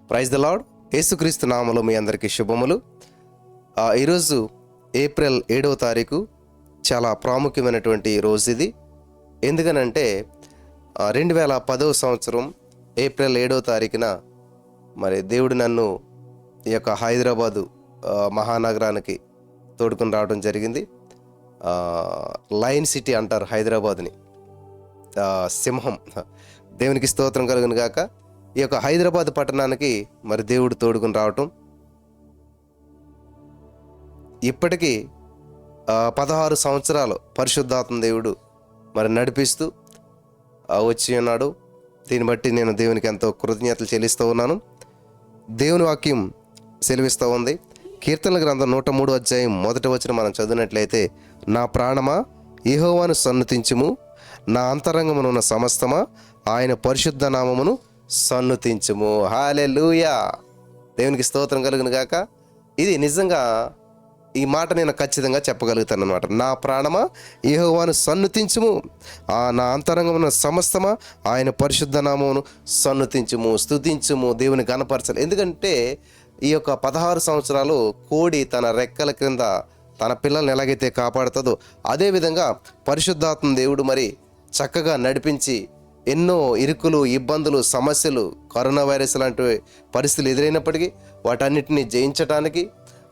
Praise the lord. యేసుక్రీస్తు నామములో మీ అందరికీ శుభములు. ఈరోజు ఏప్రిల్ 7వ తారీఖు చాలా ప్రాముఖ్యమైనటువంటి రోజు ఇది. ఎందుకనంటే 2010వ సంవత్సరం ఏప్రిల్ 7వ తారీఖున మరి దేవుడు నన్ను ఈ యొక్క హైదరాబాదు మహానగరానికి తోడుకొని రావడం జరిగింది. లయన్ సిటీ అంటారు హైదరాబాద్ని, సింహం. దేవునికి స్తోత్రం కలుగును గాక. ఈ యొక్క హైదరాబాద్ పట్టణానికి మరి దేవుడు తోడుకొని రావటం ఇప్పటికీ 16 సంవత్సరాలు పరిశుద్ధాత్మ దేవుడు మరి నడిపిస్తూ వచ్చి ఉన్నాడు. దీన్ని బట్టి నేను దేవునికి ఎంతో కృతజ్ఞతలు చెల్లిస్తూ ఉన్నాను. దేవుని వాక్యం సెలవిస్తూ ఉంది. కీర్తనల గ్రంథం 103 అధ్యాయం 1వ వచనం మనం చదివినట్లయితే, నా ప్రాణమా యెహోవాను సన్నుతించుము, నా అంతరంగమునున్న సమస్తమా ఆయన పరిశుద్ధ నామమును సన్నుతించుము. హల్లెలూయా. దేవునికి స్తోత్రం కలుగును గాక. ఇది నిజంగా ఈ మాట నేను ఖచ్చితంగా చెప్పగలుగుతాను అన్నమాట. నా ప్రాణమా యెహోవాను సన్నుతించుము, నా అంతరంగమున సమస్తమా ఆయన పరిశుద్ధ నామమును సన్నుతించుము, స్తుతించుము, దేవుని గణపరచాలి. ఎందుకంటే ఈ యొక్క 16 సంవత్సరాలు కోడి తన రెక్కల క్రింద తన పిల్లల్ని ఎలాగైతే కాపాడుతుందో అదేవిధంగా పరిశుద్ధాత్మ దేవుడు మరి చక్కగా నడిపించి ఎన్నో ఇరుకులు, ఇబ్బందులు, సమస్యలు, కరోనా వైరస్ లాంటి పరిస్థితులు ఎదురైనప్పటికీ వాటన్నిటిని జయించడానికి,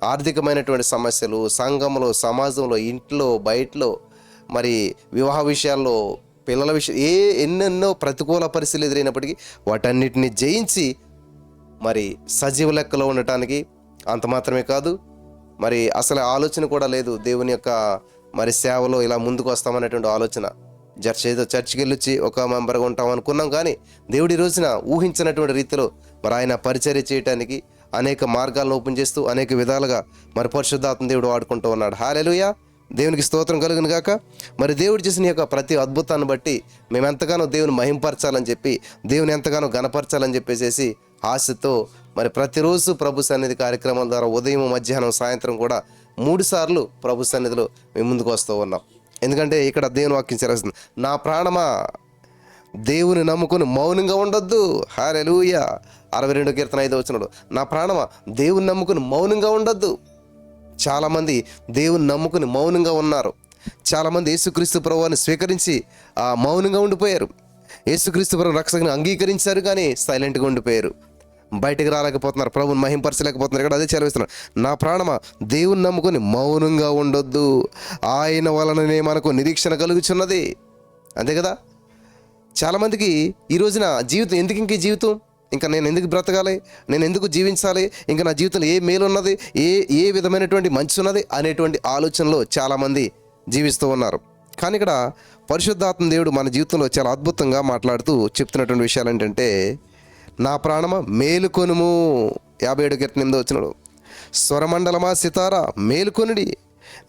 ఆర్థికమైనటువంటి సమస్యలు, సంఘంలో, సమాజంలో, ఇంట్లో, బయటలో, మరి వివాహ విషయాల్లో, పిల్లల విషయం, ఎన్నెన్నో ప్రతికూల పరిస్థితులు ఎదురైనప్పటికీ వాటన్నిటిని జయించి మరి సజీవ లెక్కలో ఉండటానికి, అంత మాత్రమే కాదు మరి అసలు ఆలోచన కూడా లేదు దేవుని యొక్క మరి సేవలో ఇలా ముందుకు వస్తామనేటువంటి ఆలోచన. చర్చికి వెళ్ళొచ్చి ఒక మెంబర్గా ఉంటాం అనుకున్నాం, కానీ దేవుడి రోజున ఊహించినటువంటి రీతిలో మరి ఆయన పరిచర్య చేయడానికి అనేక మార్గాలను ఓపెన్ చేస్తూ అనేక విధాలుగా మరి పరిశుద్ధాత్మ దేవుడు వాడుకుంటూ ఉన్నాడు. హల్లెలూయా. దేవునికి స్తోత్రం కలుగును గాక. మరి దేవుడు చేసిన యొక్క ప్రతి అద్భుతాన్ని బట్టి మేము ఎంతగానో దేవుని మహింపరచాలని చెప్పి, దేవుని ఎంతగానో గణపరచాలని చెప్పేసి ఆశతో మరి ప్రతిరోజు ప్రభు సన్నిధి కార్యక్రమాల ద్వారా ఉదయం, మధ్యాహ్నం, సాయంత్రం కూడా 3 సార్లు ప్రభు సన్నిధిలో మేము ముందుకు వస్తూ ఉన్నాం. ఎందుకంటే ఇక్కడ దేవుని వాక్యం చేస్తుంది, నా ప్రాణమా దేవుని నమ్ముకొని మౌనంగా ఉండొద్దు. హల్లెలూయా. 62 కీర్తన 5వ వచనంలో, నా ప్రాణమా దేవుని నమ్ముకొని మౌనంగా ఉండొద్దు. చాలామంది దేవుని నమ్ముకుని మౌనంగా ఉన్నారు. చాలామంది యేసుక్రీస్తు ప్రభువుని స్వీకరించి మౌనంగా ఉండిపోయారు. యేసుక్రీస్తు ప్రభు రక్షకుని అంగీకరించారు, కానీ సైలెంట్గా ఉండిపోయారు. బయటకు రాలేకపోతున్నారు, ప్రభుని మహింపరచలేకపోతున్నారు. ఇక్కడ అదే చదివిస్తున్నారు, నా ప్రాణమా దేవుని నమ్ముకొని మౌనంగా ఉండొద్దు, ఆయన వలననే మనకు నిరీక్షణ కలుగుచున్నది. అంతే కదా. చాలామందికి ఈ రోజున జీవితం ఎందుకు, ఇంక జీవితం ఇంకా నేను ఎందుకు బ్రతకాలి, నేను ఎందుకు జీవించాలి, ఇంకా నా జీవితంలో ఏ మేలు ఉన్నది, ఏ విధమైనటువంటి మంచి ఉన్నది అనేటువంటి ఆలోచనలో చాలామంది జీవిస్తూ ఉన్నారు. కానీ ఇక్కడ పరిశుద్ధాత్మ దేవుడు మన జీవితంలో చాలా అద్భుతంగా మాట్లాడుతూ చెప్తున్నటువంటి విషయాలు ఏంటంటే, నా ప్రాణమా మేలుకొనుము. 57 కీర్తన 8వ వచనంలో, స్వరమండలమా సితారా మేలుకొనుడి,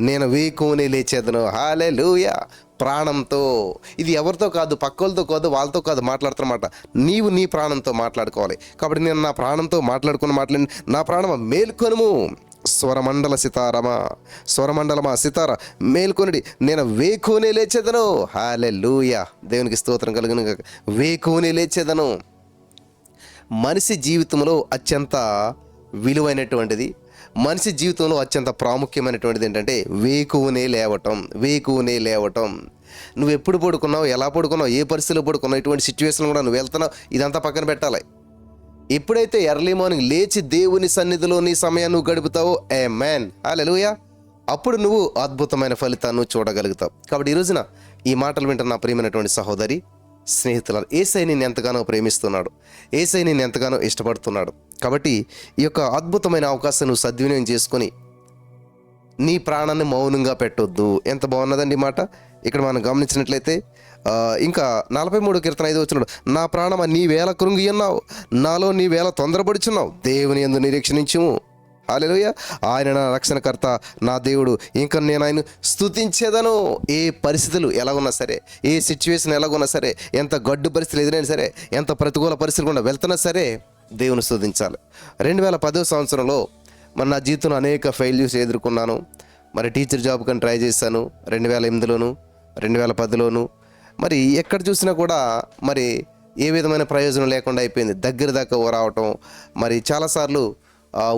నేను వేకువనే లేచేదను. హల్లెలూయా. ప్రాణంతో, ఇది ఎవరితో కాదు, పక్కలతో కాదు, వాళ్ళతో కాదు మాట్లాడుతున్నమాట, నీవు నీ ప్రాణంతో మాట్లాడుకోవాలి. కాబట్టి నేను నా ప్రాణంతో మాట్లాడి, నా ప్రాణమా మేల్కొనుము, స్వరమండలమా సితార మేల్కొనుడి, నేను వేకువనే లేచేదను. హల్లెలూయా. దేవునికి స్తోత్రం కలుగును గాక. వేకువనే లేచేదను. మనిషి జీవితంలో అత్యంత విలువైనటువంటిది, మనిషి జీవితంలో అత్యంత ప్రాముఖ్యమైనటువంటిది ఏంటంటే వేకువనే లేవటం. నువ్వు ఎప్పుడు పడుకున్నావు, ఎలా పడుకున్నావు, ఏ పరిస్థితిలో పడుకున్నావు, ఇటువంటి సిచ్యువేషన్ కూడా నువ్వు వెళ్తున్నావు, ఇదంతా పక్కన పెట్టాలి. ఎప్పుడైతే ఎర్లీ మార్నింగ్ లేచి దేవుని సన్నిధిలో నీ సమయాన్ని నువ్వు గడుపుతావో, ఆమేన్, హల్లెలూయా, అప్పుడు నువ్వు అద్భుతమైన ఫలితాన్ని చూడగలుగుతావు. కాబట్టి ఈ రోజున ఈ మాటలు వింటున్న ప్రియమైనటువంటి సహోదరి, స్నేహితులారు, యేసయ్య నిన్ను ఎంతగానో ప్రేమిస్తున్నాడు, యేసయ్య నిన్ను ఎంతగానో ఇష్టపడుతున్నాడు. కాబట్టి ఈ యొక్క అద్భుతమైన అవకాశం నువ్వు సద్వినియోగం చేసుకొని నీ ప్రాణాన్ని మౌనంగా పెట్టొద్దు. ఎంత బాగున్నదండి మాట. ఇక్కడ మనం గమనించినట్లయితే ఇంకా 43 కీర్తన 5వ వచనంలో, నా ప్రాణమా నీ వేళ కృంగి ఉన్నావు, నాలో నీ వేళ తొందరపడుచున్నావు, దేవుని యందు నిరీక్షించుము. హల్లెలూయా. ఆయన నా రక్షణకర్త, నా దేవుడు, ఇంకా నేను ఆయన స్తుతించేదను. ఏ పరిస్థితులు ఎలా ఉన్నా సరే, ఏ సిచ్యువేషన్ ఎలాగున్నా సరే, ఎంత గడ్డు పరిస్థితులు ఎదురైనా సరే, ఎంత ప్రతికూల పరిస్థితులు కూడా వెళ్తున్నా సరే దేవుని స్తుతించాలి. 2010వ సంవత్సరంలో మరి నా జీవితంలో అనేక ఫెయిల్యూర్స్ ఎదుర్కొన్నాను. మరి టీచర్ జాబ్ కానీ ట్రై చేశాను 2008లోను, 2010లోను. మరి ఎక్కడ చూసినా కూడా మరి ఏ విధమైన ప్రయోజనం లేకుండా అయిపోయింది. దగ్గర దాకా రావటం, మరి చాలాసార్లు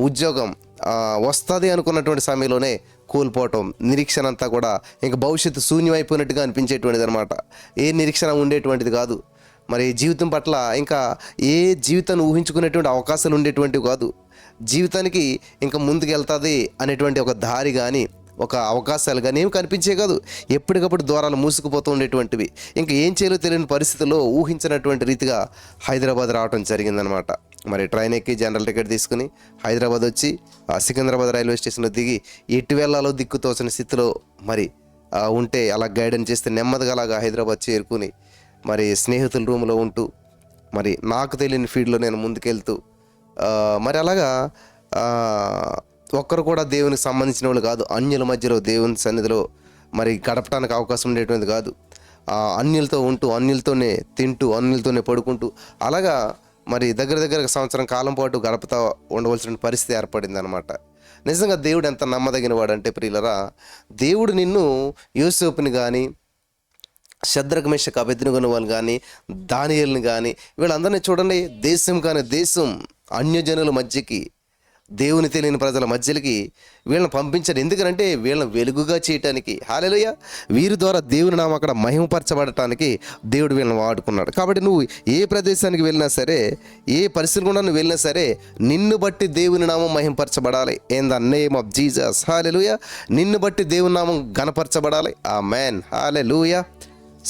ఉద్యోగం వస్తుంది అనుకున్నటువంటి సమయంలోనే కోల్పోవటం, నిరీక్షణ అంతా కూడా ఇంకా భవిష్యత్తు శూన్యమైపోయినట్టుగా అనిపించేటువంటిది అనమాట. ఏ నిరీక్షణ ఉండేటువంటిది కాదు. మరి జీవితం పట్ల ఇంకా ఏ జీవితాన్ని ఊహించుకునేటువంటి అవకాశాలు ఉండేటువంటివి కాదు. జీవితానికి ఇంకా ముందుకు వెళ్తుంది అనేటువంటి ఒక దారి కానీ ఒక అవకాశాలు కానీ ఏమి కనిపించే కాదు. ఎప్పటికప్పుడు ద్వారాలు మూసుకుపోతూ ఉండేటువంటివి. ఇంకా ఏం చేయాలో తెలియని పరిస్థితుల్లో ఊహించినటువంటి రీతిగా హైదరాబాద్ రావడం జరిగిందనమాట. మరి ట్రైన్ ఎక్కి జనరల్ టికెట్ తీసుకుని హైదరాబాద్ వచ్చి సికింద్రాబాద్ రైల్వే స్టేషన్లో దిగి ఎటు వెళ్ళాలో దిక్కు తోచని స్థితిలో మరి ఉంటే అలా గైడెన్స్ చేస్తే నెమ్మదిగా అలాగా హైదరాబాద్ చేరుకుని మరి స్నేహితుల రూమ్లో ఉంటూ మరి నాకు తెలియని ఫీల్డ్లో నేను ముందుకెళ్తూ మరి అలాగా ఒక్కరు కూడా దేవునికి సంబంధించిన వాళ్ళు కాదు, అన్యుల మధ్యలో దేవుని సన్నిధిలో మరి గడపడానికి అవకాశం ఉండేటువంటిది కాదు. అన్యులతో ఉంటూ అన్యులతోనే తింటూ అన్యులతోనే పడుకుంటూ అలాగా మరి దగ్గర సంవత్సరం కాలం పాటు గడపతా ఉండవలసిన పరిస్థితి ఏర్పడింది అనమాట. నిజంగా దేవుడు ఎంత నమ్మదగిన వాడు అంటే ప్రియులరా, దేవుడు నిన్ను యోసేపుని కానీ షద్రకు మేషకు అబేద్నెగోను వాళ్ళు కానీ దానియేలుని కానీ వీళ్ళందరినీ చూడండి, దేశం కానీ దేశం అన్యజనుల మధ్యకి దేవుని తెలియని ప్రజల మధ్యలకి వీళ్ళని పంపించారు. ఎందుకంటే వీళ్ళని వెలుగుగా చేయటానికి. హల్లెలూయా. వీరి ద్వారా దేవుని నామం అక్కడ మహిమపరచబడటానికి దేవుడు వీళ్ళని వాడుకున్నాడు. కాబట్టి నువ్వు ఏ ప్రదేశానికి వెళ్ళినా సరే, ఏ పరిస్థితులు కూడా నువ్వు వెళ్ళినా సరే, నిన్ను బట్టి దేవుని నామం మహిమపరచబడాలి. In the name of Jesus. Hallelujah. నిన్ను బట్టి దేవుని నామం ఘనపరచబడాలి. ఆమేన్. హల్లెలూయా.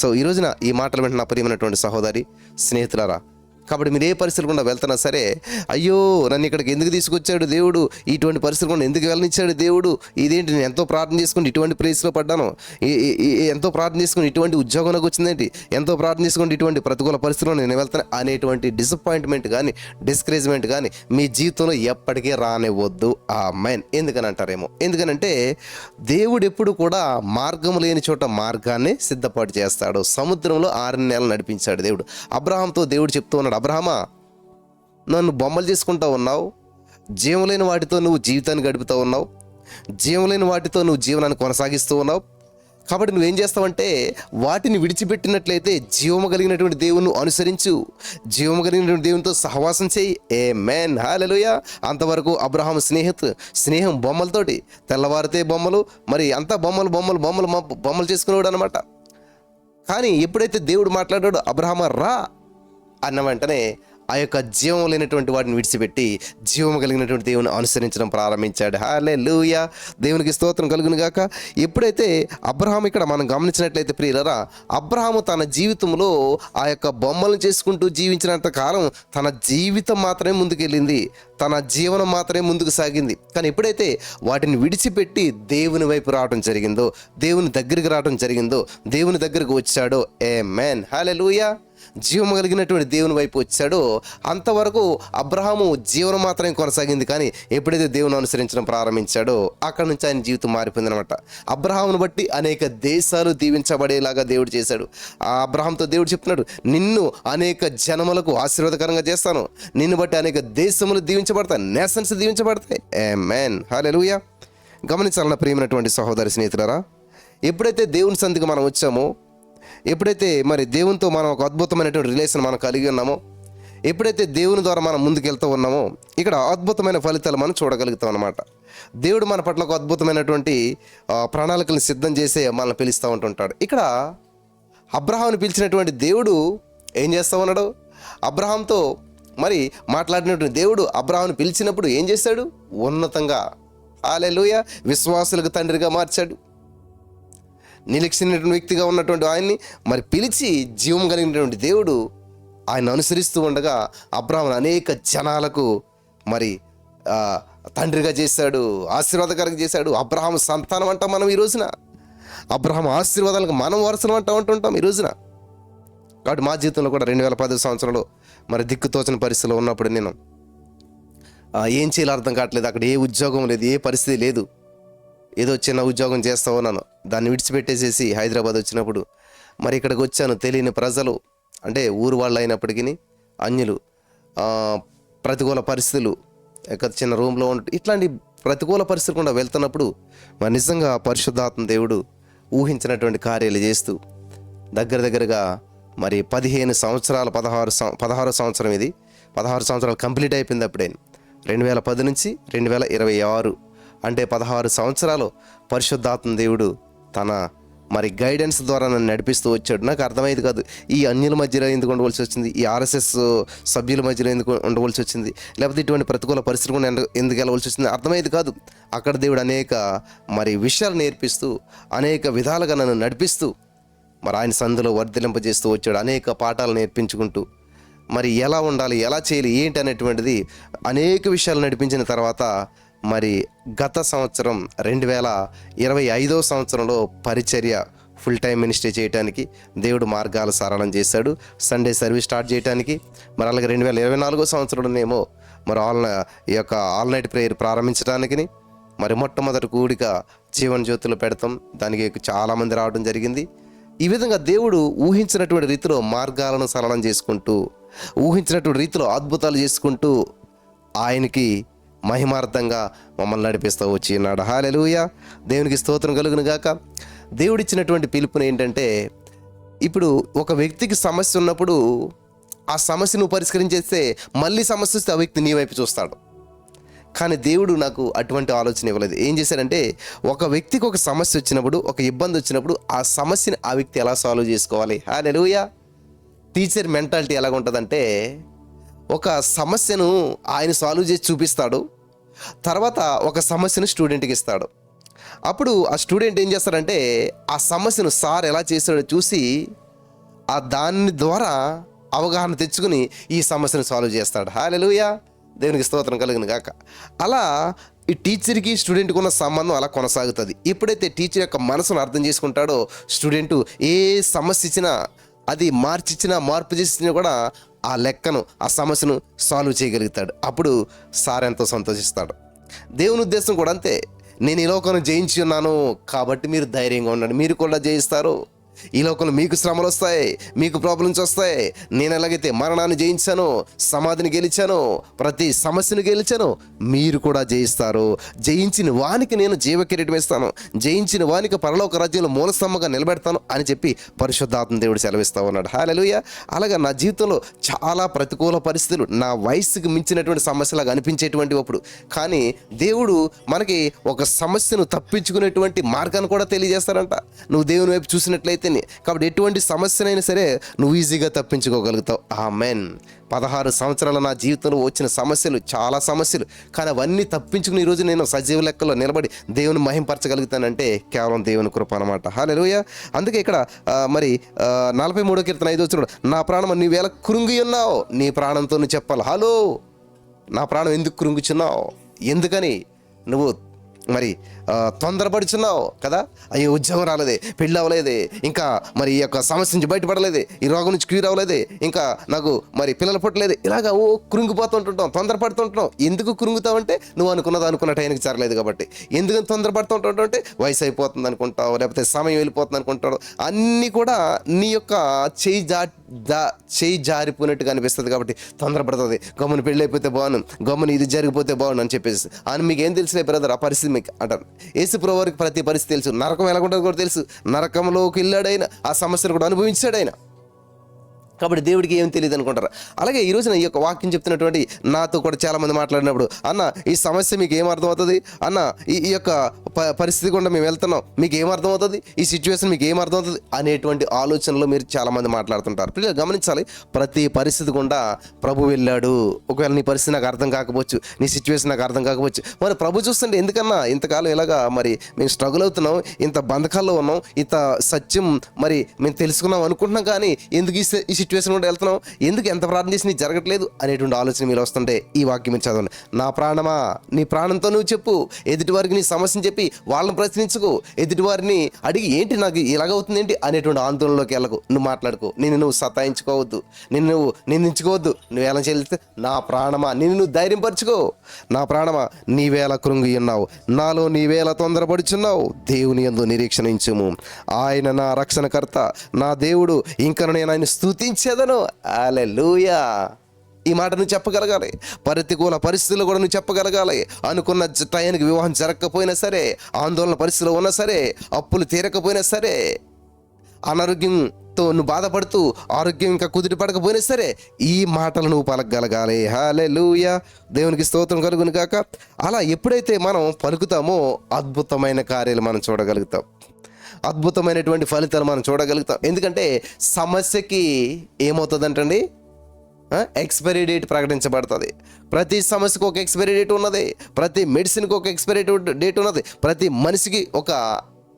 సో ఈ రోజున ఈ మాటలు వింటున్న ప్రియమైనటువంటి సహోదరి స్నేహితులారా, కాబట్టి మీరు ఏ పరిస్థితులు కూడా వెళ్తున్నా సరే, అయ్యో నన్ను ఇక్కడికి ఎందుకు తీసుకొచ్చాడు దేవుడు, ఇటువంటి పరిస్థితులు కూడా ఎందుకు వెళ్ళనిచ్చాడు దేవుడు, ఇదేంటి నేను ఎంతో ప్రార్థన చేసుకుని ఇటువంటి ప్లేస్లో పడ్డాను, ఎంతో ప్రార్థన చేసుకుని ఇటువంటి ఉద్యోగంలోకి వచ్చిందేంటి, ఎంతో ప్రార్థన చేసుకుని ఇటువంటి ప్రతికూల పరిస్థితుల్లో నేను వెళ్తాను అనేటువంటి డిసప్పాయింట్మెంట్ కానీ డిస్కరేజ్మెంట్ కానీ మీ జీవితంలో ఎప్పటికీ రానివ్వద్దు. ఆమేన్. ఎందుకని అంటారేమో, ఎందుకనంటే దేవుడు ఎప్పుడు కూడా మార్గం లేని చోట మార్గాన్ని సిద్ధపాటు చేస్తాడు. సముద్రంలో 6 నెలలు నడిపించాడు దేవుడు. అబ్రహాంతో దేవుడు చెప్తూ ఉన్నాడు, అబ్రహామా నన్ను బొమ్మలు చేసుకుంటూ ఉన్నావు, జీవలేని వాటితో నువ్వు జీవితాన్ని గడుపుతూ ఉన్నావు, జీవలేని వాటితో నువ్వు జీవనాన్ని కొనసాగిస్తూ ఉన్నావు. కాబట్టి నువ్వేం చేస్తావంటే వాటిని విడిచిపెట్టినట్లయితే జీవము కలిగినటువంటి దేవుని అనుసరించు, జీవము కలిగినటువంటి దేవునితో సహవాసం చేయి. ఆమేన్. హల్లెలూయా. అంతవరకు అబ్రహాం స్నేహం బొమ్మలతోటి, తెల్లవారితే బొమ్మలు, మరి అంతా బొమ్మలు చేసుకునేవాడు అనమాట. కానీ ఎప్పుడైతే దేవుడు మాట్లాడాడో అబ్రహామా రా అన్న వెంటనే ఆ యొక్క జీవం లేనటువంటి వాటిని విడిచిపెట్టి జీవం కలిగినటువంటి దేవుని అనుసరించడం ప్రారంభించాడు. హల్లెలూయా. దేవునికి స్తోత్రం కలుగును గాక. ఎప్పుడైతే అబ్రహాం ఇక్కడ మనం గమనించినట్లయితే ప్రియులరా, అబ్రహాము తన జీవితంలో ఆ యొక్క బొమ్మలను చేసుకుంటూ జీవించినంత కాలం తన జీవితం మాత్రమే ముందుకెళ్ళింది, తన జీవనం మాత్రమే ముందుకు సాగింది. కానీ ఎప్పుడైతే వాటిని విడిచిపెట్టి దేవుని వైపు రావడం జరిగిందో, దేవుని దగ్గరికి రావడం జరిగిందో, దేవుని దగ్గరకు వచ్చాడో, ఆమేన్. హల్లెలూయా. జీవము కలిగినటువంటి దేవుని వైపు వచ్చాడో అంతవరకు అబ్రహాము జీవనం మాత్రమే కొనసాగింది. కానీ ఎప్పుడైతే దేవుని అనుసరించడం ప్రారంభించాడో అక్కడి నుంచి ఆయన జీవితం మారిపోయింది అనమాట. అబ్రహామును బట్టి అనేక దేశాలు దీవించబడేలాగా దేవుడు చేశాడు. ఆ అబ్రహాంతో దేవుడు చెప్తున్నాడు, నిన్ను అనేక జనములకు ఆశీర్వాదకరంగా చేస్తాను, నిన్ను బట్టి అనేక దేశములు దీవించబడతాయి, నేషన్స్ దీవించబడతాయి. ఆమేన్. హల్లెలూయా. గమనించాలన్న ప్రియమైనటువంటి సహోదరి స్నేహితులారా, ఎప్పుడైతే దేవుని సంధికి మనం వచ్చామో, ఎప్పుడైతే మరి దేవునితో మనం ఒక అద్భుతమైనటువంటి రిలేషన్ మనం కలిగి ఉన్నామో, ఎప్పుడైతే దేవుని ద్వారా మనం ముందుకెళ్తూ ఉన్నామో ఇక్కడ అద్భుతమైన ఫలితాలు మనం చూడగలుగుతాం అన్నమాట. దేవుడు మన పట్ల ఒక అద్భుతమైనటువంటి ప్రణాళికలను సిద్ధం చేసే మనల్ని పిలుస్తూ ఉంటుంటాడు. ఇక్కడ అబ్రహాముని పిలిచినటువంటి దేవుడు ఏం చేస్తూ ఉన్నాడు, అబ్రహాంతో మరి మాట్లాడినటువంటి దేవుడు అబ్రహాముని పిలిచినప్పుడు ఏం చేశాడు, ఉన్నతంగా హల్లెలూయా విశ్వాసులకు తండ్రిగా మార్చాడు. నిరీక్షించినటువంటి వ్యక్తిగా ఉన్నటువంటి ఆయన్ని మరి పిలిచి జీవం కలిగినటువంటి దేవుడు ఆయన అనుసరిస్తూ ఉండగా అబ్రహామును అనేక జనాలకు మరి తండ్రిగా చేశాడు, ఆశీర్వాదకరంగా చేశాడు. అబ్రహాము సంతానం అంటాం మనం ఈ రోజున, అబ్రహాము ఆశీర్వాదాలకు మనం వారసులం అంటుంటాం ఈ రోజున. కాబట్టి మా జీవితంలో కూడా 2010 సంవత్సరంలో మరి దిక్కుతోచని పరిస్థితిలో ఉన్నప్పుడు నేను ఏం చేయాలో అర్థం కావట్లేదు. అక్కడ ఏ ఉద్యోగం లేదు, ఏ పరిస్థితి లేదు. ఏదో చిన్న ఉద్యోగం చేస్తూ ఉన్నాను, దాన్ని విడిచిపెట్టేసేసి హైదరాబాద్ వచ్చినప్పుడు మరి ఇక్కడికి వచ్చాను. తెలియని ప్రజలు, అంటే ఊరు వాళ్ళు అయినప్పటికీ అన్యులు, ప్రతికూల పరిస్థితులు, చిన్న రూమ్లో ఉంటూ ఇట్లాంటి ప్రతికూల పరిస్థితులు కూడా వెళ్తున్నప్పుడు మరి నిజంగా పరిశుద్ధాత్మ దేవుడు ఊహించినటువంటి కార్యాలు చేస్తూ దగ్గరగా మరి 15 సంవత్సరాలు 16 సంవత్సరం ఇది 16 సంవత్సరాలు కంప్లీట్ అయిపోయింది అప్పుడే 2010 నుంచి 2026 అంటే 16 సంవత్సరాలు పరిశుద్ధాత్మ దేవుడు తన మరి గైడెన్స్ ద్వారా నన్ను నడిపిస్తూ వచ్చాడు. నాకు అర్థమయ్యేది కాదు, ఈ అన్యుల మధ్యలో ఎందుకు ఉండవలసి వచ్చింది, ఈ ఆర్ఎస్ఎస్ సభ్యుల మధ్యలో ఎందుకు ఉండవలసి వచ్చింది, లేకపోతే ఇటువంటి ప్రతికూల పరిస్థితులు కూడా ఎందుకు వెళ్ళవలసి వచ్చింది అర్థమయ్యేది కాదు. అక్కడ దేవుడు అనేక మరి విషయాలు నేర్పిస్తూ అనేక విధాలుగా నన్ను నడిపిస్తూ మరి ఆయన సందులో వర్ధిలింపజేస్తూ వచ్చాడు. అనేక పాఠాలు నేర్పించుకుంటూ మరి ఎలా ఉండాలి, ఎలా చేయాలి, ఏంటి అనేటువంటిది అనేక విషయాలు నడిపించిన తర్వాత మరి గత సంవత్సరం 2025 సంవత్సరంలో పరిచర్య ఫుల్ టైం మినిస్ట్రీ చేయడానికి దేవుడు మార్గాలు సరళం చేశాడు. సండే సర్వీస్ స్టార్ట్ చేయడానికి మరి అలాగే 2024 సంవత్సరంలోనేమో మరి ఈ యొక్క ఆల్ నైట్ ప్రేయర్ ప్రారంభించడానికి మరి మొట్టమొదటి కూడిక జీవన జ్యోతులు పెడతాం, దానికి చాలామంది రావడం జరిగింది. ఈ విధంగా దేవుడు ఊహించినటువంటి రీతిలో మార్గాలను సరళం చేసుకుంటూ ఊహించినటువంటి రీతిలో అద్భుతాలు చేసుకుంటూ ఆయనకి మహిమార్థంగా మమ్మల్ని నడిపిస్తూ వచ్చి ఉన్నాడు. హల్లెలూయా, దేవునికి స్తోత్రం కలుగును గాక. దేవుడిచ్చినటువంటి పిలుపుని ఏంటంటే, ఇప్పుడు ఒక వ్యక్తికి సమస్య ఉన్నప్పుడు ఆ సమస్య నువ్వు పరిష్కరించేస్తే మళ్ళీ సమస్య వస్తే ఆ వ్యక్తి నీ వైపు చూస్తాడు. కానీ దేవుడు నాకు అటువంటి ఆలోచన ఇవ్వలేదు. ఏం చేశాడంటే, ఒక వ్యక్తికి ఒక సమస్య వచ్చినప్పుడు, ఒక ఇబ్బంది వచ్చినప్పుడు ఆ సమస్యని ఆ వ్యక్తి ఎలా సాల్వ్ చేసుకోవాలి. హల్లెలూయా. టీచర్ మెంటాలిటీ ఎలాగుంటుందంటే, ఒక సమస్యను ఆయన సాల్వ్ చేసి చూపిస్తాడు, తర్వాత ఒక సమస్యను స్టూడెంట్కి ఇస్తాడు. అప్పుడు ఆ స్టూడెంట్ ఏం చేస్తాడంటే, ఆ సమస్యను సార్ ఎలా చేస్తాడో చూసి ఆ దాని ద్వారా అవగాహన తెచ్చుకుని ఈ సమస్యను సాల్వ్ చేస్తాడు. హల్లెలూయా, దేవునికి స్తోత్రం కలుగును గాక. అలా ఈ టీచర్కి స్టూడెంట్కి ఉన్న సంబంధం అలా కొనసాగుతుంది. ఎప్పుడైతే టీచర్ యొక్క మనసును అర్థం చేసుకుంటాడో స్టూడెంటు ఏ సమస్య ఇచ్చినా, అది మార్పు చేసినా కూడా ఆ లెక్కను, ఆ సమస్యను సాల్వ్ చేయగలుగుతాడు. అప్పుడు సార్ ఎంతో సంతోషిస్తాడు. దేవుని ఉద్దేశం కూడా అంతే. నేను ఈ లోకాన్ని జయించి ఉన్నాను కాబట్టి మీరు ధైర్యంగా ఉండండి, మీరు కూడా జయిస్తారు. ఈ లోకంలో మీకు శ్రమలు వస్తాయి, మీకు ప్రాబ్లమ్స్ వస్తాయి. నేను ఎలాగైతే మరణాన్ని జయించాను, సమాధిని గెలిచాను, ప్రతి సమస్యను గెలిచాను, మీరు కూడా జయిస్తారు. జయించిన వానికి నేను జీవకిరీటం ఇస్తాను, జయించిన వానికి పరలోక రాజ్యంలో మూలస్తంభంగా నిలబెడతాను అని చెప్పి పరిశుద్ధాత్మ దేవుడు సెలవిస్తూ ఉన్నాడు. హల్లెలూయా. అలాగా నా జీవితంలో చాలా ప్రతికూల పరిస్థితులు, నా వయసుకు మించినటువంటి సమస్యలాగా అనిపించేటువంటి అప్పుడు, కానీ దేవుడు మనకి ఒక సమస్యను తప్పించుకునేటువంటి మార్గాన్ని కూడా తెలియజేస్తారంట. నువ్వు దేవుని వైపు చూసినట్లయితే. కాబట్టి ఎటువంటి సమస్యనైనా సరే నువ్వు ఈజీగా తప్పించుకోగలుగుతావు. ఆమేన్. 16 సంవత్సరాల నా జీవితంలో వచ్చిన సమస్యలు, చాలా సమస్యలు, కానీ అవన్నీ తప్పించుకుని ఈరోజు నేను సజీవ లెక్కలో నిలబడి దేవుని మహింపరచగలుగుతానంటే కేవలం దేవుని కృప అన్నమాట. హల్లెలూయా. అందుకే ఇక్కడ మరి 43వ కీర్తన 5వ వచనం, నా ప్రాణం నీవేళ కృంగి ఉన్నావు, నీ ప్రాణంతో నువ్వు చెప్పాలి. హలో, నా ప్రాణం ఎందుకు కృంగుచున్నావు, ఎందుకని నువ్వు మరి తొందరపడుచున్నావు కదా, అయ్యో ఉద్యోగం రాలేదే, పెళ్ళి అవ్వలేదే, ఇంకా మరి ఈ యొక్క సమస్య నుంచి బయటపడలేదే, ఈ రోగం నుంచి క్యూర్ అవ్వలేదే, ఇంకా నాకు మరి పిల్లలు పుట్టలేదు, ఇలాగా కృంగిపోతుంటుంటాం, తొందరపడుతుంటున్నాం. ఎందుకు కృంగుతావంటే నువ్వు అనుకున్న టైంకి జరగలేదు కాబట్టి. ఎందుకు తొందరపడుతుంటుంటే వయసు అయిపోతుంది అనుకుంటావు, లేకపోతే సమయం వెళ్ళిపోతుంది అనుకుంటావు. అన్నీ కూడా నీ యొక్క చేయి జారిపోయినట్టుగా అనిపిస్తుంది కాబట్టి తొందరపడుతుంది. గమ్మున పెళ్ళి అయిపోతే బాగున్నాను, గమ్మున ఇది జరిగిపోతే బాగుండు అని చెప్పేసి. అని మీకు ఏం తెలుసులే బ్రదర్, ఆ పరిస్థితి మీకు అంటారు. యేసుప్రభువు వారికి ప్రతి పరిస్థితి తెలుసు, నరకం ఎలా ఉంటుందో కూడా తెలుసు, నరకంలోకి వెళ్ళాడైనా ఆ సమస్యను కూడా అనుభవించాడైనా. కాబట్టి దేవుడికి ఏం తెలియదు అనుకుంటారు. అలాగే ఈ రోజున ఈ యొక్క వాక్యం చెప్తున్నటువంటి నాతో కూడా చాలామంది మాట్లాడినప్పుడు, అన్న ఈ సమస్య మీకు ఏం అర్థమవుతుంది, అన్న ఈ యొక్క పరిస్థితి కూడా మేము వెళ్తున్నాం, మీకు ఏం అర్థమవుతుంది, ఈ సిచ్యువేషన్ మీకు ఏం అర్థమవుతుంది అనేటువంటి ఆలోచనలో మీరు చాలామంది మాట్లాడుతుంటారు. పిల్లలు గమనించాలి, ప్రతి పరిస్థితి గుండా ప్రభు వెళ్ళాడు. ఒకవేళ నీ పరిస్థితి నాకు అర్థం కాకపోవచ్చు, నీ సిచ్యువేషన్ నాకు అర్థం కాకపోవచ్చు, మరి ప్రభు చూస్తుంటే ఎందుకన్నా ఇంతకాలం ఇలాగా మరి మేము స్ట్రగుల్ అవుతున్నాం, ఇంత బంధకాల్లో ఉన్నాం, ఇంత సత్యం మరి మేము తెలుసుకున్నాం అనుకుంటున్నాం, కానీ ఎందుకు ఈ సిచ్యువేషన్ కూడా వెళ్తున్నాం, ఎందుకు ఎంత ప్రార్థన చేసి నీకు జరగట్లేదు అనేటువంటి ఆలోచన మీరు వస్తుంటే ఈ వాక్యం మీరు చదవండి. నా ప్రాణమా, నీ ప్రాణంతో నువ్వు చెప్పు, ఎదుటివారికి నీ సమస్యను చెప్పి వాళ్ళని ప్రశ్నించుకో, ఎదుటివారిని అడిగి ఏంటి నాకు ఇలాగవుతుంది ఏంటి అనేటువంటి ఆందోళనలోకి వెళ్ళకు, నువ్వు మాట్లాడుకో, నువ్వు సతాయించుకోవద్దు, నువ్వు నిందించుకోవద్దు. నువ్వు ఎలా చెల్లిస్తే నా ప్రాణమా, నువ్వు ధైర్యంపరచుకో. నా ప్రాణమా, నీవేళ కృంగి ఉన్నావు, నాలో నీవేళ తొందరపడుచున్నావు, దేవుని యందు నిరీక్షణించుము, ఆయన నా రక్షణకర్త, నా దేవుడు, ఇంకా నేను ఆయన స్తుతించేదను. హల్లెలూయా. ఈ మాట నువ్వు చెప్పగలగాలి. ప్రతికూల పరిస్థితుల్లో కూడా నువ్వు చెప్పగలగాలి. అనుకున్న టైంకి వివాహం జరగకపోయినా సరే, ఆందోళన పరిస్థితిలో ఉన్నా సరే, అప్పులు తీరకపోయినా సరే, అనారోగ్యం నువ్వు బాధపడుతూ ఆరోగ్యం ఇంకా కుదిరి పడకపోయినా సరే ఈ మాటలు నువ్వు పలకగలగాలి. హల్లెలూయా, దేవునికి స్తోత్రం కలుగును గాక. అలా ఎప్పుడైతే మనం పలుకుతామో అద్భుతమైన కార్యాలు మనం చూడగలుగుతాం, అద్భుతమైనటువంటి ఫలితాలు మనం చూడగలుగుతాం. ఎందుకంటే సమస్యకి ఏమవుతుందంటండి, ఎక్స్పైరీ డేట్ ప్రకటించబడుతుంది. ప్రతి సమస్యకు ఒక ఎక్స్పైరీ డేట్ ఉన్నది, ప్రతి మెడిసిన్కి ఒక ఎక్స్పైరీ డేట్ ఉన్నది, ప్రతి మనిషికి ఒక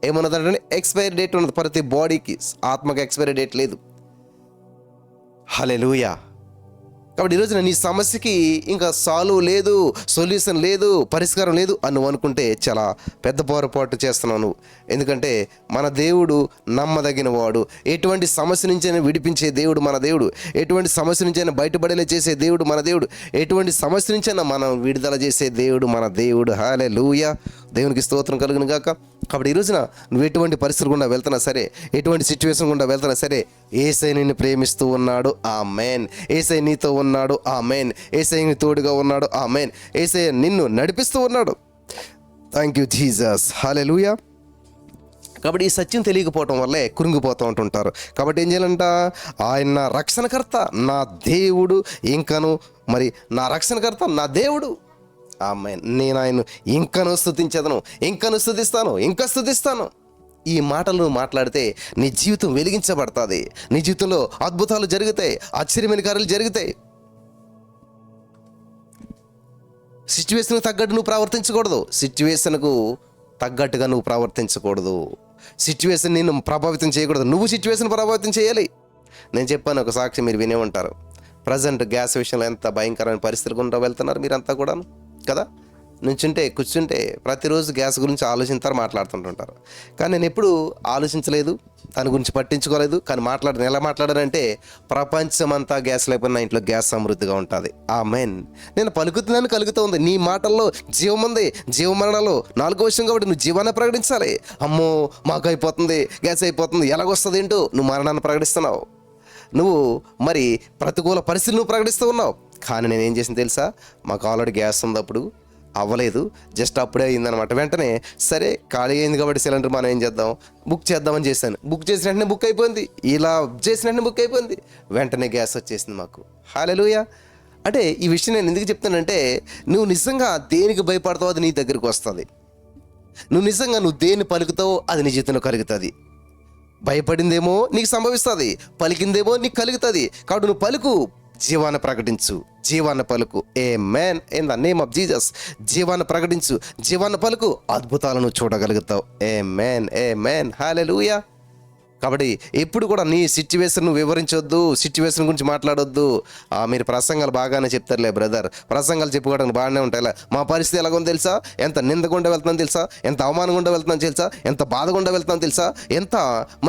ఏమున్నదంటే ఎక్స్పైరీ డేట్ ఉన్నది. ప్రతి బాడీకి, ఆత్మకి ఎక్స్పైరీ డేట్ లేదు. హల్లెలూయా. కాబట్టి ఈరోజున నీ సమస్యకి ఇంకా సాల్వ్ లేదు, సొల్యూషన్ లేదు, పరిష్కారం లేదు అని నువ్వు అనుకుంటే చాలా పెద్ద పొరపాటు చేస్తున్నావు నువ్వు. ఎందుకంటే మన దేవుడు నమ్మదగిన వాడు. ఎటువంటి సమస్య నుంచైనా విడిపించే దేవుడు మన దేవుడు. ఎటువంటి సమస్య నుంచైనా బయటపడేలా చేసే దేవుడు మన దేవుడు. ఎటువంటి సమస్య నుంచైనా మనం విడుదల చేసే దేవుడు మన దేవుడు. హల్లెలూయా, దేవునికి స్తోత్రం కలుగును గాక. కాబట్టి ఈ రోజున నువ్వు ఎటువంటి పరిస్థితులు గుండా వెళ్తున్నా సరే, ఎటువంటి సిచ్యువేషన్ గుండా వెళ్తున్నా సరే, యేసయ్య నిన్ను ప్రేమిస్తూ ఉన్నాడు. ఆమేన్. యేసయ్య నీతో ఉన్నాడు. ఆమేన్. యేసయ్య నీ తోడుగా ఉన్నాడు. ఆమేన్. యేసయ్య నిన్ను నడిపిస్తూ ఉన్నాడు. Thank you Jesus. హల్లెలూయా. కాబట్టి ఈ సత్యం తెలియకపోవటం వల్లే కురింగిపోతూ ఉంటుంటారు. కాబట్టి ఏం చేయాలంట, ఆయన నా రక్షణకర్త, నా దేవుడు, ఇంకను మరి నా రక్షణకర్త నా దేవుడు. ఆమేన్. నేను ఆయన ఇంకను స్తుతించదను, ఇంకను స్తుతిస్తాను, ఇంకా స్తుతిస్తాను. ఈ మాటలు నువ్వు మాట్లాడితే నీ జీవితం వెలిగించబడుతుంది. నీ జీవితంలో అద్భుతాలు జరుగుతాయి, ఆశ్చర్యమైన కార్యాలు జరుగుతాయి. సిచ్యువేషన్కు తగ్గట్టు నువ్వు ప్రవర్తించకూడదు. సిచ్యువేషన్కు తగ్గట్టుగా నువ్వు ప్రవర్తించకూడదు. సిచ్యువేషన్ నిన్ను ప్రభావితం చేయకూడదు, నువ్వు సిచ్యువేషన్ ప్రభావితం చేయాలి. నేను చెప్పాను ఒక సాక్షి, మీరు వినే ఉంటారు. ప్రజెంట్ గ్యాస్ విషయంలో ఎంత భయంకరమైన పరిస్థితులు గుండా వెళ్తున్నారు మీరంతా కూడాను కదా. నుంచుంటే కూర్చుంటే ప్రతిరోజు గ్యాస్ గురించి ఆలోచిస్తారు, మాట్లాడుతుంటుంటారు. కానీ నేను ఎప్పుడు ఆలోచించలేదు, దాని గురించి పట్టించుకోలేదు. కానీ ఎలా మాట్లాడానంటే, ప్రపంచమంతా గ్యాస్ లేకపోయినా నా ఇంట్లో గ్యాస్ సమృద్ధిగా ఉంటుంది. ఆమేన్. నేను పలుకుతున్నాను, కలుగుతూ ఉంది. నీ మాటల్లో జీవం ఉంది, జీవమరణాలు 4వ విషయం. కాబట్టి నువ్వు జీవాన్ని ప్రకటించాలి. అమ్మో మాకు అయిపోతుంది, గ్యాస్ అయిపోతుంది, ఎలాగొస్తుంది ఏంటో నువ్వు మరణాన్ని ప్రకటిస్తున్నావు. నువ్వు మరి ప్రతికూల పరిస్థితులు నువ్వు ప్రకటిస్తూ ఉన్నావు. కానీ నేనేం చేసింది తెలుసా, మాకు ఆల్రెడీ గ్యాస్ ఉంది, అప్పుడు అవ్వలేదు, జస్ట్ అప్పుడే అయిందనమాట. వెంటనే సరే ఖాళీ అయింది కాబట్టి సిలిండర్ మనం ఏం చేద్దాం, బుక్ చేద్దామని చేశాను. బుక్ చేసిన వెంటనే బుక్ అయిపోయింది, ఇలా చేసిన వెంటనే బుక్ అయిపోయింది, వెంటనే గ్యాస్ వచ్చేసింది మాకు. హల్లెలూయా. అంటే ఈ విషయం నేను ఎందుకు చెప్తానంటే, నువ్వు నిజంగా దేనికి భయపడతావో అది నీ దగ్గరికి వస్తుంది. నువ్వు దేన్ని పలుకుతావో అది నీ జీవితంలో కలుగుతుంది. భయపడిందేమో నీకు సంభవిస్తుంది, పలికిందేమో నీకు కలుగుతుంది. కాబట్టి నువ్వు పలుకు, జీవాన్ని ప్రకటించు, జీవాన్ని పలుకు. Amen. In the name of Jesus. జీవాన్ని ప్రకటించు, జీవాన్ని పలుకు, అద్భుతాలను చూడగలుగుతావు. ఆమేన్. ఆమేన్. హల్లెలూయా. కాబట్టి ఎప్పుడు కూడా నీ సిచ్యువేషన్ నువ్వు వివరించొద్దు, సిచ్యువేషన్ గురించి మాట్లాడొద్దు. మీరు ప్రసంగాలు బాగానే చెప్తారులే బ్రదర్, ప్రసంగాలు చెప్పుకోవడానికి బాగానే ఉంటాయిలే. మా పరిస్థితి ఎలాగొందో తెలుసా, ఎంత నిందగుండా వెళ్తున్నాను తెలుసా, ఎంత అవమానంగుండా వెళ్తున్నాను తెలుసా, ఎంత బాధగుండా వెళ్తున్నాను తెలుసా, ఎంత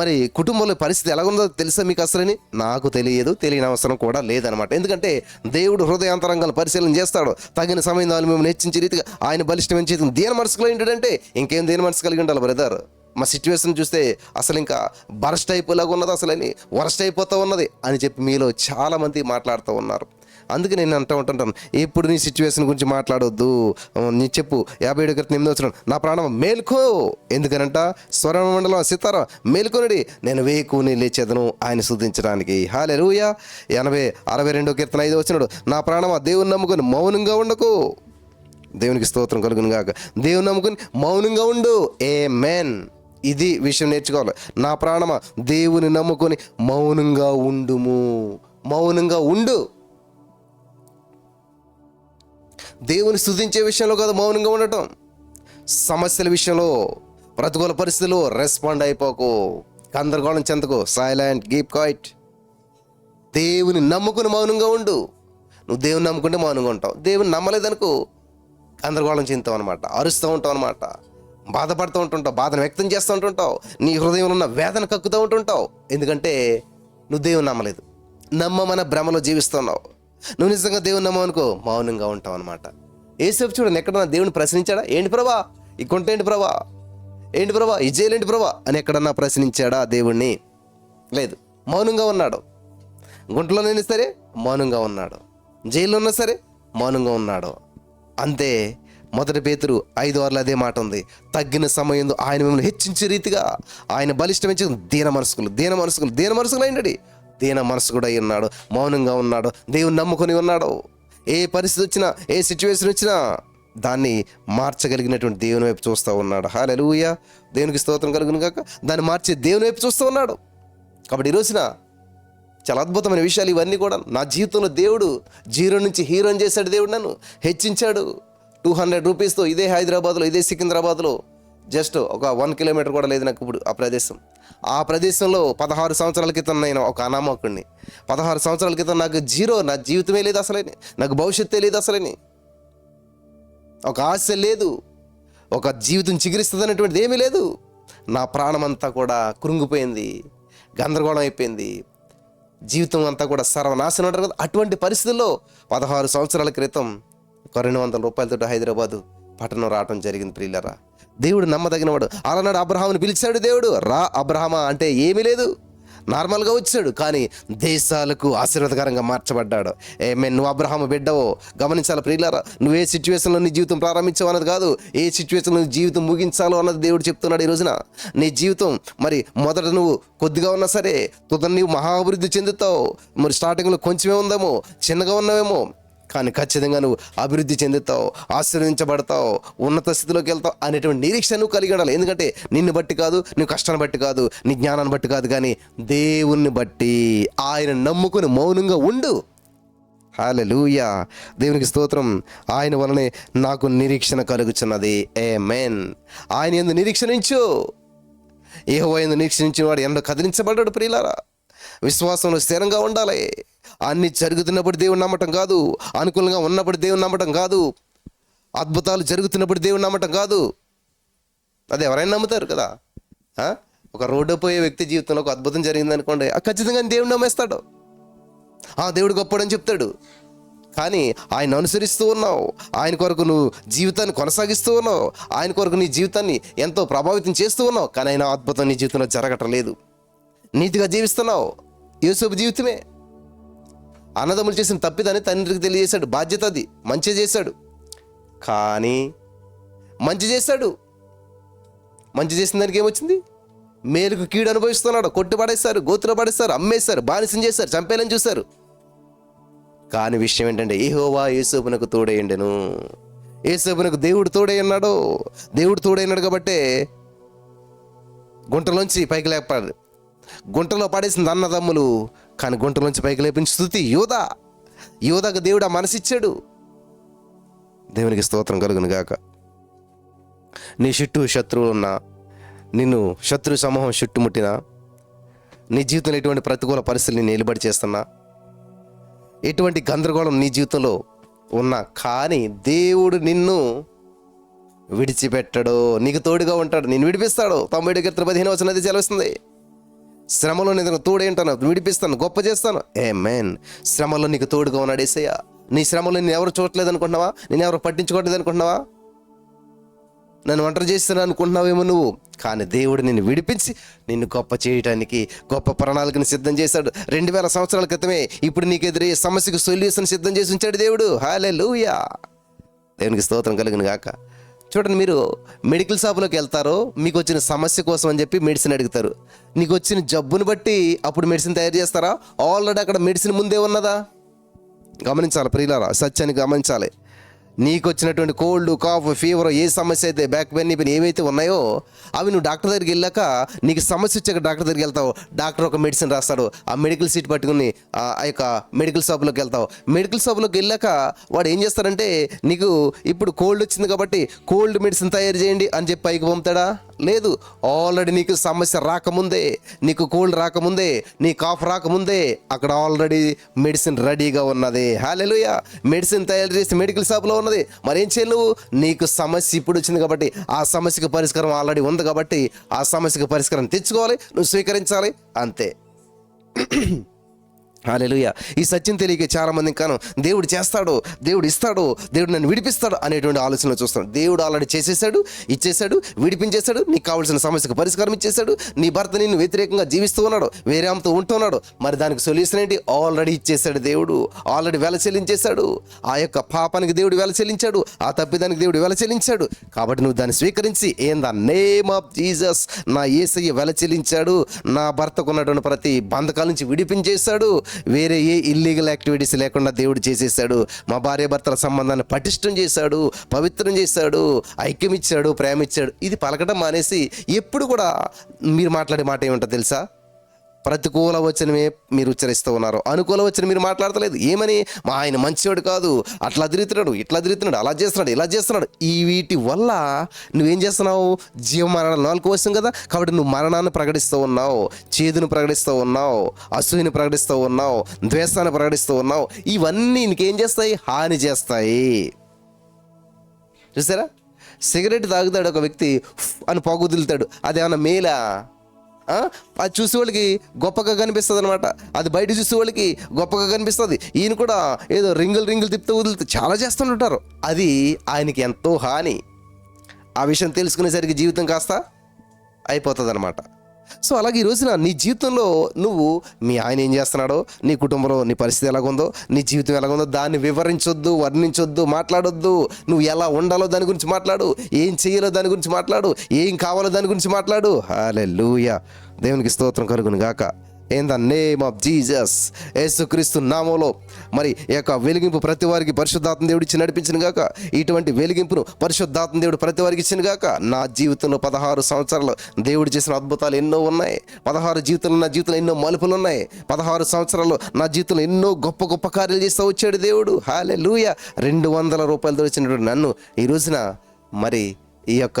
మరి కుటుంబంలో పరిస్థితి ఎలాగుందో తెలుసా మీకు అసలని? నాకు తెలియదు, తెలియని అవసరం కూడా లేదనమాట. ఎందుకంటే దేవుడు హృదయాంతరంగాలు పరిశీలన చేస్తాడు. తగిన సమయం మేము హెచ్చించే రీతిగా ఆయన బలిష్టమైన చేతి దేని మనసులో ఏంటంటే, ఇంకేం దేని మనసు కలిగి ఉండాలి బ్రదర్. మా సిచ్యువేషన్ చూస్తే అసలు ఇంకా బరస్ట్ అయిపోలాగా ఉన్నది, అసలని వరస్ట్ అయిపోతూ ఉన్నది అని చెప్పి మీలో చాలామంది మాట్లాడుతూ ఉన్నారు. అందుకే నేను అంటూ ఉంటుంటాను, ఎప్పుడు నీ సిచ్యువేషన్ గురించి మాట్లాడొద్దు. నీ చెప్పు 57:8 నా ప్రాణం మేల్కో, ఎందుకనంట స్వరమండలం సితారా మేల్కొనడి, నేను వేకుని లేచేదను ఆయన స్తుతించడానికి. హల్లెలూయా. 62:5 నా ప్రాణమా దేవుని నమ్ముకొని మౌనంగా ఉండకు. దేవునికి స్తోత్రం కలుగును గాక. దేవుని నమ్ముకొని మౌనంగా ఉండు. ఆమేన్. ఇది విషయం నేర్చుకోవాలి. నా ప్రాణమా దేవుని నమ్ముకొని మౌనంగా ఉండుము. మౌనంగా ఉండు. దేవుని స్తుతించే విషయంలో కాదు మౌనంగా ఉండటం, సమస్యల విషయంలో, ప్రతికూల పరిస్థితుల్లో రెస్పాండ్ అయిపోకు, గందరగోళం చెందకు. Silent, keep quiet. దేవుని నమ్ముకుని మౌనంగా ఉండు. నువ్వు దేవుని నమ్ముకుంటే మౌనంగా ఉంటావు. దేవుని నమ్మలేదనుకో గందరగోళం చెందుతావు అనమాట, అరుస్తూ ఉంటావు అనమాట, బాధపడుతూ ఉంటుంటావు, బాధను వ్యక్తం చేస్తూ ఉంటుంటావు, నీ హృదయంలో ఉన్న వేదన కక్కుతూ ఉంటుంటావు. ఎందుకంటే నువ్వు దేవుని నమ్మలేదు, నమ్మమన్న భ్రమలో జీవిస్తున్నావు. నువ్వు నిజంగా దేవుని నమ్మవనుకో మౌనంగా ఉంటావు అనమాట. ఏసేపు చూడండి, ఎక్కడన్నా దేవుని ప్రశ్నించాడా? ఏంటి ప్రభా ఈ కొంట ఏంటి ప్రభా, ఏంటి ప్రభా ఈ జైలు ఏంటి ప్రభా అని ఎక్కడన్నా ప్రశ్నించాడా దేవుణ్ణి? లేదు, మౌనంగా ఉన్నాడు. గుంటలోనైనా సరే మౌనంగా ఉన్నాడు, జైల్లో ఉన్నా సరే మౌనంగా ఉన్నాడు. అంతే. మొదటి పేతురు 5:6 అదే మాట ఉంది. తగ్గిన సమయంలో ఆయన మిమ్మల్ని హెచ్చించే రీతిగా ఆయన బలిష్టమించి దీన మనసుకులు అయినడి. దీన మనసుకుడు అయి ఉన్నాడు, మౌనంగా ఉన్నాడు, దేవుని నమ్ముకొని ఉన్నాడు. ఏ పరిస్థితి వచ్చినా, ఏ సిచ్యువేషన్ వచ్చినా దాన్ని మార్చగలిగినటువంటి దేవుని వైపు చూస్తూ ఉన్నాడు. హల్లెలూయా, దేవునికి స్తోత్రం కలుగును గాక. దాన్ని మార్చే దేవుని వైపు చూస్తూ ఉన్నాడు. కాబట్టి ఈ రోజున చాలా అద్భుతమైన విషయాలు ఇవన్నీ కూడా. నా జీవితంలో దేవుడు 0 నుంచి హీరోని చేశాడు. దేవుడు నన్ను హెచ్చించాడు. 200 రూపీస్తో ఇదే హైదరాబాద్లో, ఇదే సికింద్రాబాద్లో జస్ట్ ఒక 1 కిలోమీటర్ కూడా లేదు నాకు ఇప్పుడు ఆ ప్రదేశంలో 16 సంవత్సరాల క్రితం నేను ఒక అనామకుడిని. 16 సంవత్సరాల క్రితం నాకు జీరో, నా జీవితమే లేదు అసలేని, నాకు భవిష్యత్తే లేదు అసలేని, ఒక ఆశ లేదు, ఒక జీవితం చిగురిస్తుంది అనేటువంటిది ఏమీ లేదు. నా ప్రాణం అంతా కూడా కృంగిపోయింది, గందరగోళం అయిపోయింది, జీవితం అంతా కూడా సర్వనాశనం అంటారు కదా. అటువంటి పరిస్థితుల్లో 16 సంవత్సరాల క్రితం ఒక 200 రూపాయలతో హైదరాబాదు పట్టణం రావటం జరిగింది. ప్రియులరా, దేవుడు నమ్మదగినవాడు. అలానాడు అబ్రహాముని పిలిచాడు దేవుడు. రా అబ్రహామా అంటే ఏమీ లేదు, నార్మల్గా వచ్చాడు, కానీ దేశాలకు ఆశీర్వాదకరంగా మార్చబడ్డాడు. నువ్వు అబ్రహాము బిడ్డవో గమనించాలి ప్రియులారా. నువ్వు ఏ సిచ్యువేషన్లో నీ జీవితం ప్రారంభించావు అన్నది కాదు, ఏ సిచ్యువేషన్లో నీ జీవితం ముగించాలో అన్నది దేవుడు చెప్తున్నాడు. ఈ రోజున నీ జీవితం మరి మొదట నువ్వు కొద్దిగా ఉన్నా సరే తుదను నీవు మహా అభివృద్ధి చెందుతావు. మరి స్టార్టింగ్లో కొంచెమే ఉందేమో, చిన్నగా ఉన్నావేమో, కానీ ఖచ్చితంగా నువ్వు అభివృద్ధి చెందుతావు, ఆశీర్వదించబడతావు, ఉన్నత స్థితిలోకి వెళ్తావు అనేటువంటి నిరీక్షణ నువ్వు కలిగి ఉండాలి. ఎందుకంటే నిన్ను బట్టి కాదు, నువ్వు కష్టాన్ని బట్టి కాదు, నీ జ్ఞానాన్ని బట్టి కాదు, కానీ దేవుణ్ణి బట్టి. ఆయన నమ్ముకుని మౌనంగా ఉండు. హల్లెలూయా, దేవునికి స్తోత్రం. ఆయన వలనే నాకు నిరీక్షణ కలుగుచున్నది. ఆమేన్. ఆయన యందు నిరీక్షణించు. యెహోవా యందు నిరీక్షించిన వాడు ఎండ కదిలించబడ్డాడు. ప్రియులారా, విశ్వాసంలో స్థిరంగా ఉండాలి. అన్ని జరుగుతున్నప్పుడు దేవుని నమ్మటం కాదు, అనుకూలంగా ఉన్నప్పుడు దేవుని నమ్మటం కాదు, అద్భుతాలు జరుగుతున్నప్పుడు దేవుని నమ్మటం కాదు. అది ఎవరైనా నమ్ముతారు కదా. ఒక రోడ్డు పోయే వ్యక్తి జీవితంలో ఒక అద్భుతం జరిగింది అనుకోండి, ఖచ్చితంగా దేవుని నమ్మేస్తాడు. దేవుడు గొప్పడని చెప్తాడు. కానీ ఆయన అనుసరిస్తూ ఉన్నావు, ఆయన కొరకు నువ్వు జీవితాన్ని కొనసాగిస్తూ ఉన్నావు, ఆయన కొరకు నీ జీవితాన్ని ఎంతో ప్రభావితం చేస్తూ ఉన్నావు, కానీ ఆయన అద్భుతం నీ జీవితంలో జరగటం లేదు. నీతిగా జీవిస్తున్నావు. యోసేపు జీవితమే అన్నదమ్ములు చేసిన తప్పిదని తండ్రికి తెలియజేశాడు. బాధ్యత అది, మంచి చేశాడు. కానీ మంచి చేశాడు, మంచి చేసిన దానికి ఏమొచ్చింది? మేలుకు కీడు అనుభవిస్తున్నాడు. కొట్టు పడేస్తారు, గోతులు పడేస్తారు, అమ్మేస్తారు, బానిసం చేశారు, చంపేయాలని చూశారు. కానీ విషయం ఏంటంటే యెహోవా యోసేపునకు తోడైండెను. యోసేపునకు దేవుడు తోడై ఉన్నాడు. దేవుడు తోడై ఉన్నాడు కాబట్టే గుంటలోంచి పైకి లేపాడు. గుంటలో పడేసింది అన్నదమ్ములు, కానీ గుంటలోంచి పైకి లేపించి స్తుతి యోధాకు దేవుడు ఆ మనసిచ్చాడు. దేవునికి స్తోత్రం కలుగును గాక. నీ చుట్టూ శత్రువులు ఉన్నా, నిన్ను శత్రు సమూహం చుట్టుముట్టినా, నీ జీవితంలో ఎటువంటి ప్రతికూల పరిస్థితులు నిలబడి చేస్తున్నా, ఎటువంటి గందరగోళం నీ జీవితంలో ఉన్నా, కానీ దేవుడు నిన్ను విడిచిపెట్టడు, నీకు తోడుగా ఉంటాడు, నిన్ను విడిపిస్తాడు. 90:15 సెలవుస్తుంది. శ్రమలో నేను తోడేంటాను, విడిపిస్తాను, గొప్ప చేస్తాను. ఆమేన్. శ్రమలో నీకు తోడుగా ఉన్నాడు యేసయ్య. నీ శ్రమలో నేను ఎవరు చూడలేదు అనుకుంటున్నావా? నేను ఎవరు పట్టించుకోవట్లేదు అనుకుంటున్నావా? నన్ను ఒంటరి చేస్తాను అనుకుంటున్నావేమో నువ్వు, కానీ దేవుడు నిన్ను విడిపించి నిన్ను గొప్ప చేయడానికి గొప్ప ప్రణాళికను సిద్ధం చేశాడు. 2000 సంవత్సరాల క్రితమే ఇప్పుడు నీకు ఎదురయ్యే సమస్యకు సొల్యూషన్ సిద్ధం చేసి ఉంచాడు దేవుడు. హల్లెలూయా, దేవునికి స్తోత్రం కలుగును గాక. చూడండి, మీరు మెడికల్ షాప్లోకి వెళ్తారో మీకు వచ్చిన సమస్య కోసం అని చెప్పి మెడిసిన్ అడుగుతారు. నీకు వచ్చిన జబ్బును బట్టి అప్పుడు మెడిసిన్ తయారు చేస్తారా? ఆల్రెడీ అక్కడ మెడిసిన్ ముందే ఉన్నదా? గమనించాలి ప్రియులారా, సత్యాన్ని గమనించాలి. నీకు వచ్చినటువంటి కోల్డ్, కాఫ్, ఫీవర్, ఏ సమస్య అయితే, బ్యాక్ పెయిన్, ఇవన్నీ ఏవైతే ఉన్నాయో అవి నువ్వు డాక్టర్ దగ్గరికి వెళ్ళాక నీకు సమస్య వచ్చాక డాక్టర్ దగ్గరికి వెళ్తావు. డాక్టర్ ఒక మెడిసిన్ రాస్తాడు. ఆ మెడికల్ సీట్ పట్టుకుని ఆ యొక్క మెడికల్ షాప్లోకి వెళ్తావు. మెడికల్ షాప్లోకి వెళ్ళాక వాడు ఏం చేస్తాడంటే, నీకు ఇప్పుడు కోల్డ్ వచ్చింది కాబట్టి కోల్డ్ మెడిసిన్ తయారు చేయండి అని చెప్పి పైకి పంపుతాడా? లేదు. ఆల్రెడీ నీకు సమస్య రాకముందే, నీకు కోల్డ్ రాకముందే, నీ కాఫ్ రాకముందే అక్కడ ఆల్రెడీ మెడిసిన్ రెడీగా ఉన్నది. హల్లెలూయా, మెడిసిన్ తయారు చేసి మెడికల్ షాప్లో ఉన్నది. మరి ఏం చేయాలి నువ్వు? నీకు సమస్య ఇప్పుడు వచ్చింది కాబట్టి ఆ సమస్యకు పరిష్కారం ఆల్రెడీ ఉంది కాబట్టి ఆ సమస్యకు పరిష్కారం తెచ్చుకోవాలి, నువ్వు స్వీకరించాలి, అంతే. హల్లెలూయా. ఈ సత్యం తెలియక చాలామంది ఇంకాను దేవుడు చేస్తాడు, దేవుడు ఇస్తాడు, దేవుడు నన్ను విడిపిస్తాడు అనేటువంటి ఆలోచనలు చూస్తాడు. దేవుడు ఆల్రెడీ చేసేసాడు, ఇచ్చేసాడు, విడిపించేశాడు, నీకు కావాల్సిన సమస్యకు పరిష్కారం ఇచ్చేసాడు. నీ భర్త నిన్ను వ్యతిరేకంగా జీవిస్తూ ఉన్నాడు, వేరే ఆమెతో ఉంటున్నాడు, మరి దానికి సొల్యూషన్ ఏంటి? ఆల్రెడీ ఇచ్చేసాడు దేవుడు, ఆల్రెడీ వెల చెల్లించేశాడు. ఆ యొక్క పాపానికి దేవుడు వెల చెల్లించాడు, ఆ తప్పిదానికి దేవుడు వెల చెల్లించాడు. కాబట్టి నువ్వు దాన్ని స్వీకరించి in the name of Jesus, నా యేసయ్య వెల చెల్లించాడు, నా భర్తకు ఉన్నటువంటి ప్రతి బంధకాల నుంచి విడిపించేశాడు, వేరే ఏ ఇల్లీగల్ యాక్టివిటీస్ లేకుండా దేవుడు చేసేసాడు, మా భార్యాభర్తల సంబంధాన్ని పటిష్టం చేశాడు, పవిత్రం చేశాడు, ఐక్యం ఇచ్చాడు, ప్రేమ ఇచ్చాడు. ఇది పలకడం మానేసి ఎప్పుడు కూడా మీరు మాట్లాడే మాట ఏముంటుంది తెలుసా? ప్రతికూల వచనమే మీరు ఉచ్చరిస్తూ ఉన్నారు, అనుకూల వచనం మీరు మాట్లాడతలేదు. ఏమని? మా ఆయన మంచివాడు కాదు, అట్లా తిరుగుతున్నాడు, ఇట్లా తిరుగుతున్నాడు, అలా చేస్తున్నాడు, ఇలా చేస్తున్నాడు. ఈ వీటి వల్ల నువ్వేం చేస్తున్నావు? జీవ మరణాలు నాలుగు కోసం కదా, కాబట్టి నువ్వు మరణాన్ని ప్రకటిస్తూ ఉన్నావు, చేదును ప్రకటిస్తూ ఉన్నావు, అసూయని ప్రకటిస్తూ ఉన్నావు, ద్వేషాన్ని ప్రకటిస్తూ ఉన్నావు. ఇవన్నీ నీకేం చేస్తాయి? హాని చేస్తాయి. చూసారా? సిగరెట్ తాగుతాడు ఒక వ్యక్తి, అని పొగ వదులుతాడు, అదేమన్నా మేలా? అది చూసే వాళ్ళకి గొప్పగా కనిపిస్తుంది అనమాట, అది బయట చూసే వాళ్ళకి గొప్పగా కనిపిస్తుంది. ఈయన కూడా ఏదో రింగులు తిప్పుతూ వదులుతూ చాలా చేస్తుంటారు, అది ఆయనకి ఎంతో హాని. ఆ విషయం తెలుసుకునేసరికి జీవితం కాస్త అయిపోతుంది అనమాట. సో అలాగే ఈ రోజున నీ జీవితంలో నువ్వు మీ ఆయన ఏం చేస్తున్నాడో, నీ కుటుంబంలో నీ పరిస్థితి ఎలాగుందో, నీ జీవితం ఎలాగుందో దాన్ని వివరించొద్దు, వర్ణించొద్దు, మాట్లాడొద్దు. నువ్వు ఎలా ఉండాలో దాని గురించి మాట్లాడు, ఏం చేయాలో దాని గురించి మాట్లాడు, ఏం కావాలో దాని గురించి మాట్లాడు. హల్లెలూయా. దేవునికి స్తోత్రం కలుగును గాక. In the name of Jesus, యేసుక్రీస్తు నామములో మరి ఈ యొక్క వెలిగింపు ప్రతి వారికి పరిశుద్ధాత్మ దేవుడు ఇచ్చి నడిపించిన గాక. ఇటువంటి వెలిగింపును పరిశుద్ధాత్మ దేవుడు ప్రతి వారికి ఇచ్చిన గాక. నా జీవితంలో 16 సంవత్సరాలు దేవుడు చేసిన అద్భుతాలు ఎన్నో ఉన్నాయి. 16 జీవితంలో నా జీవితంలో ఎన్నో మలుపులు ఉన్నాయి. 16 సంవత్సరాల్లో నా జీవితంలో ఎన్నో గొప్ప గొప్ప కార్యాలు చేస్తూ వచ్చాడు దేవుడు. హల్లెలూయా. 200 రూపాయలతో వచ్చినటువంటి నన్ను ఈ రోజున మరి ఈ యొక్క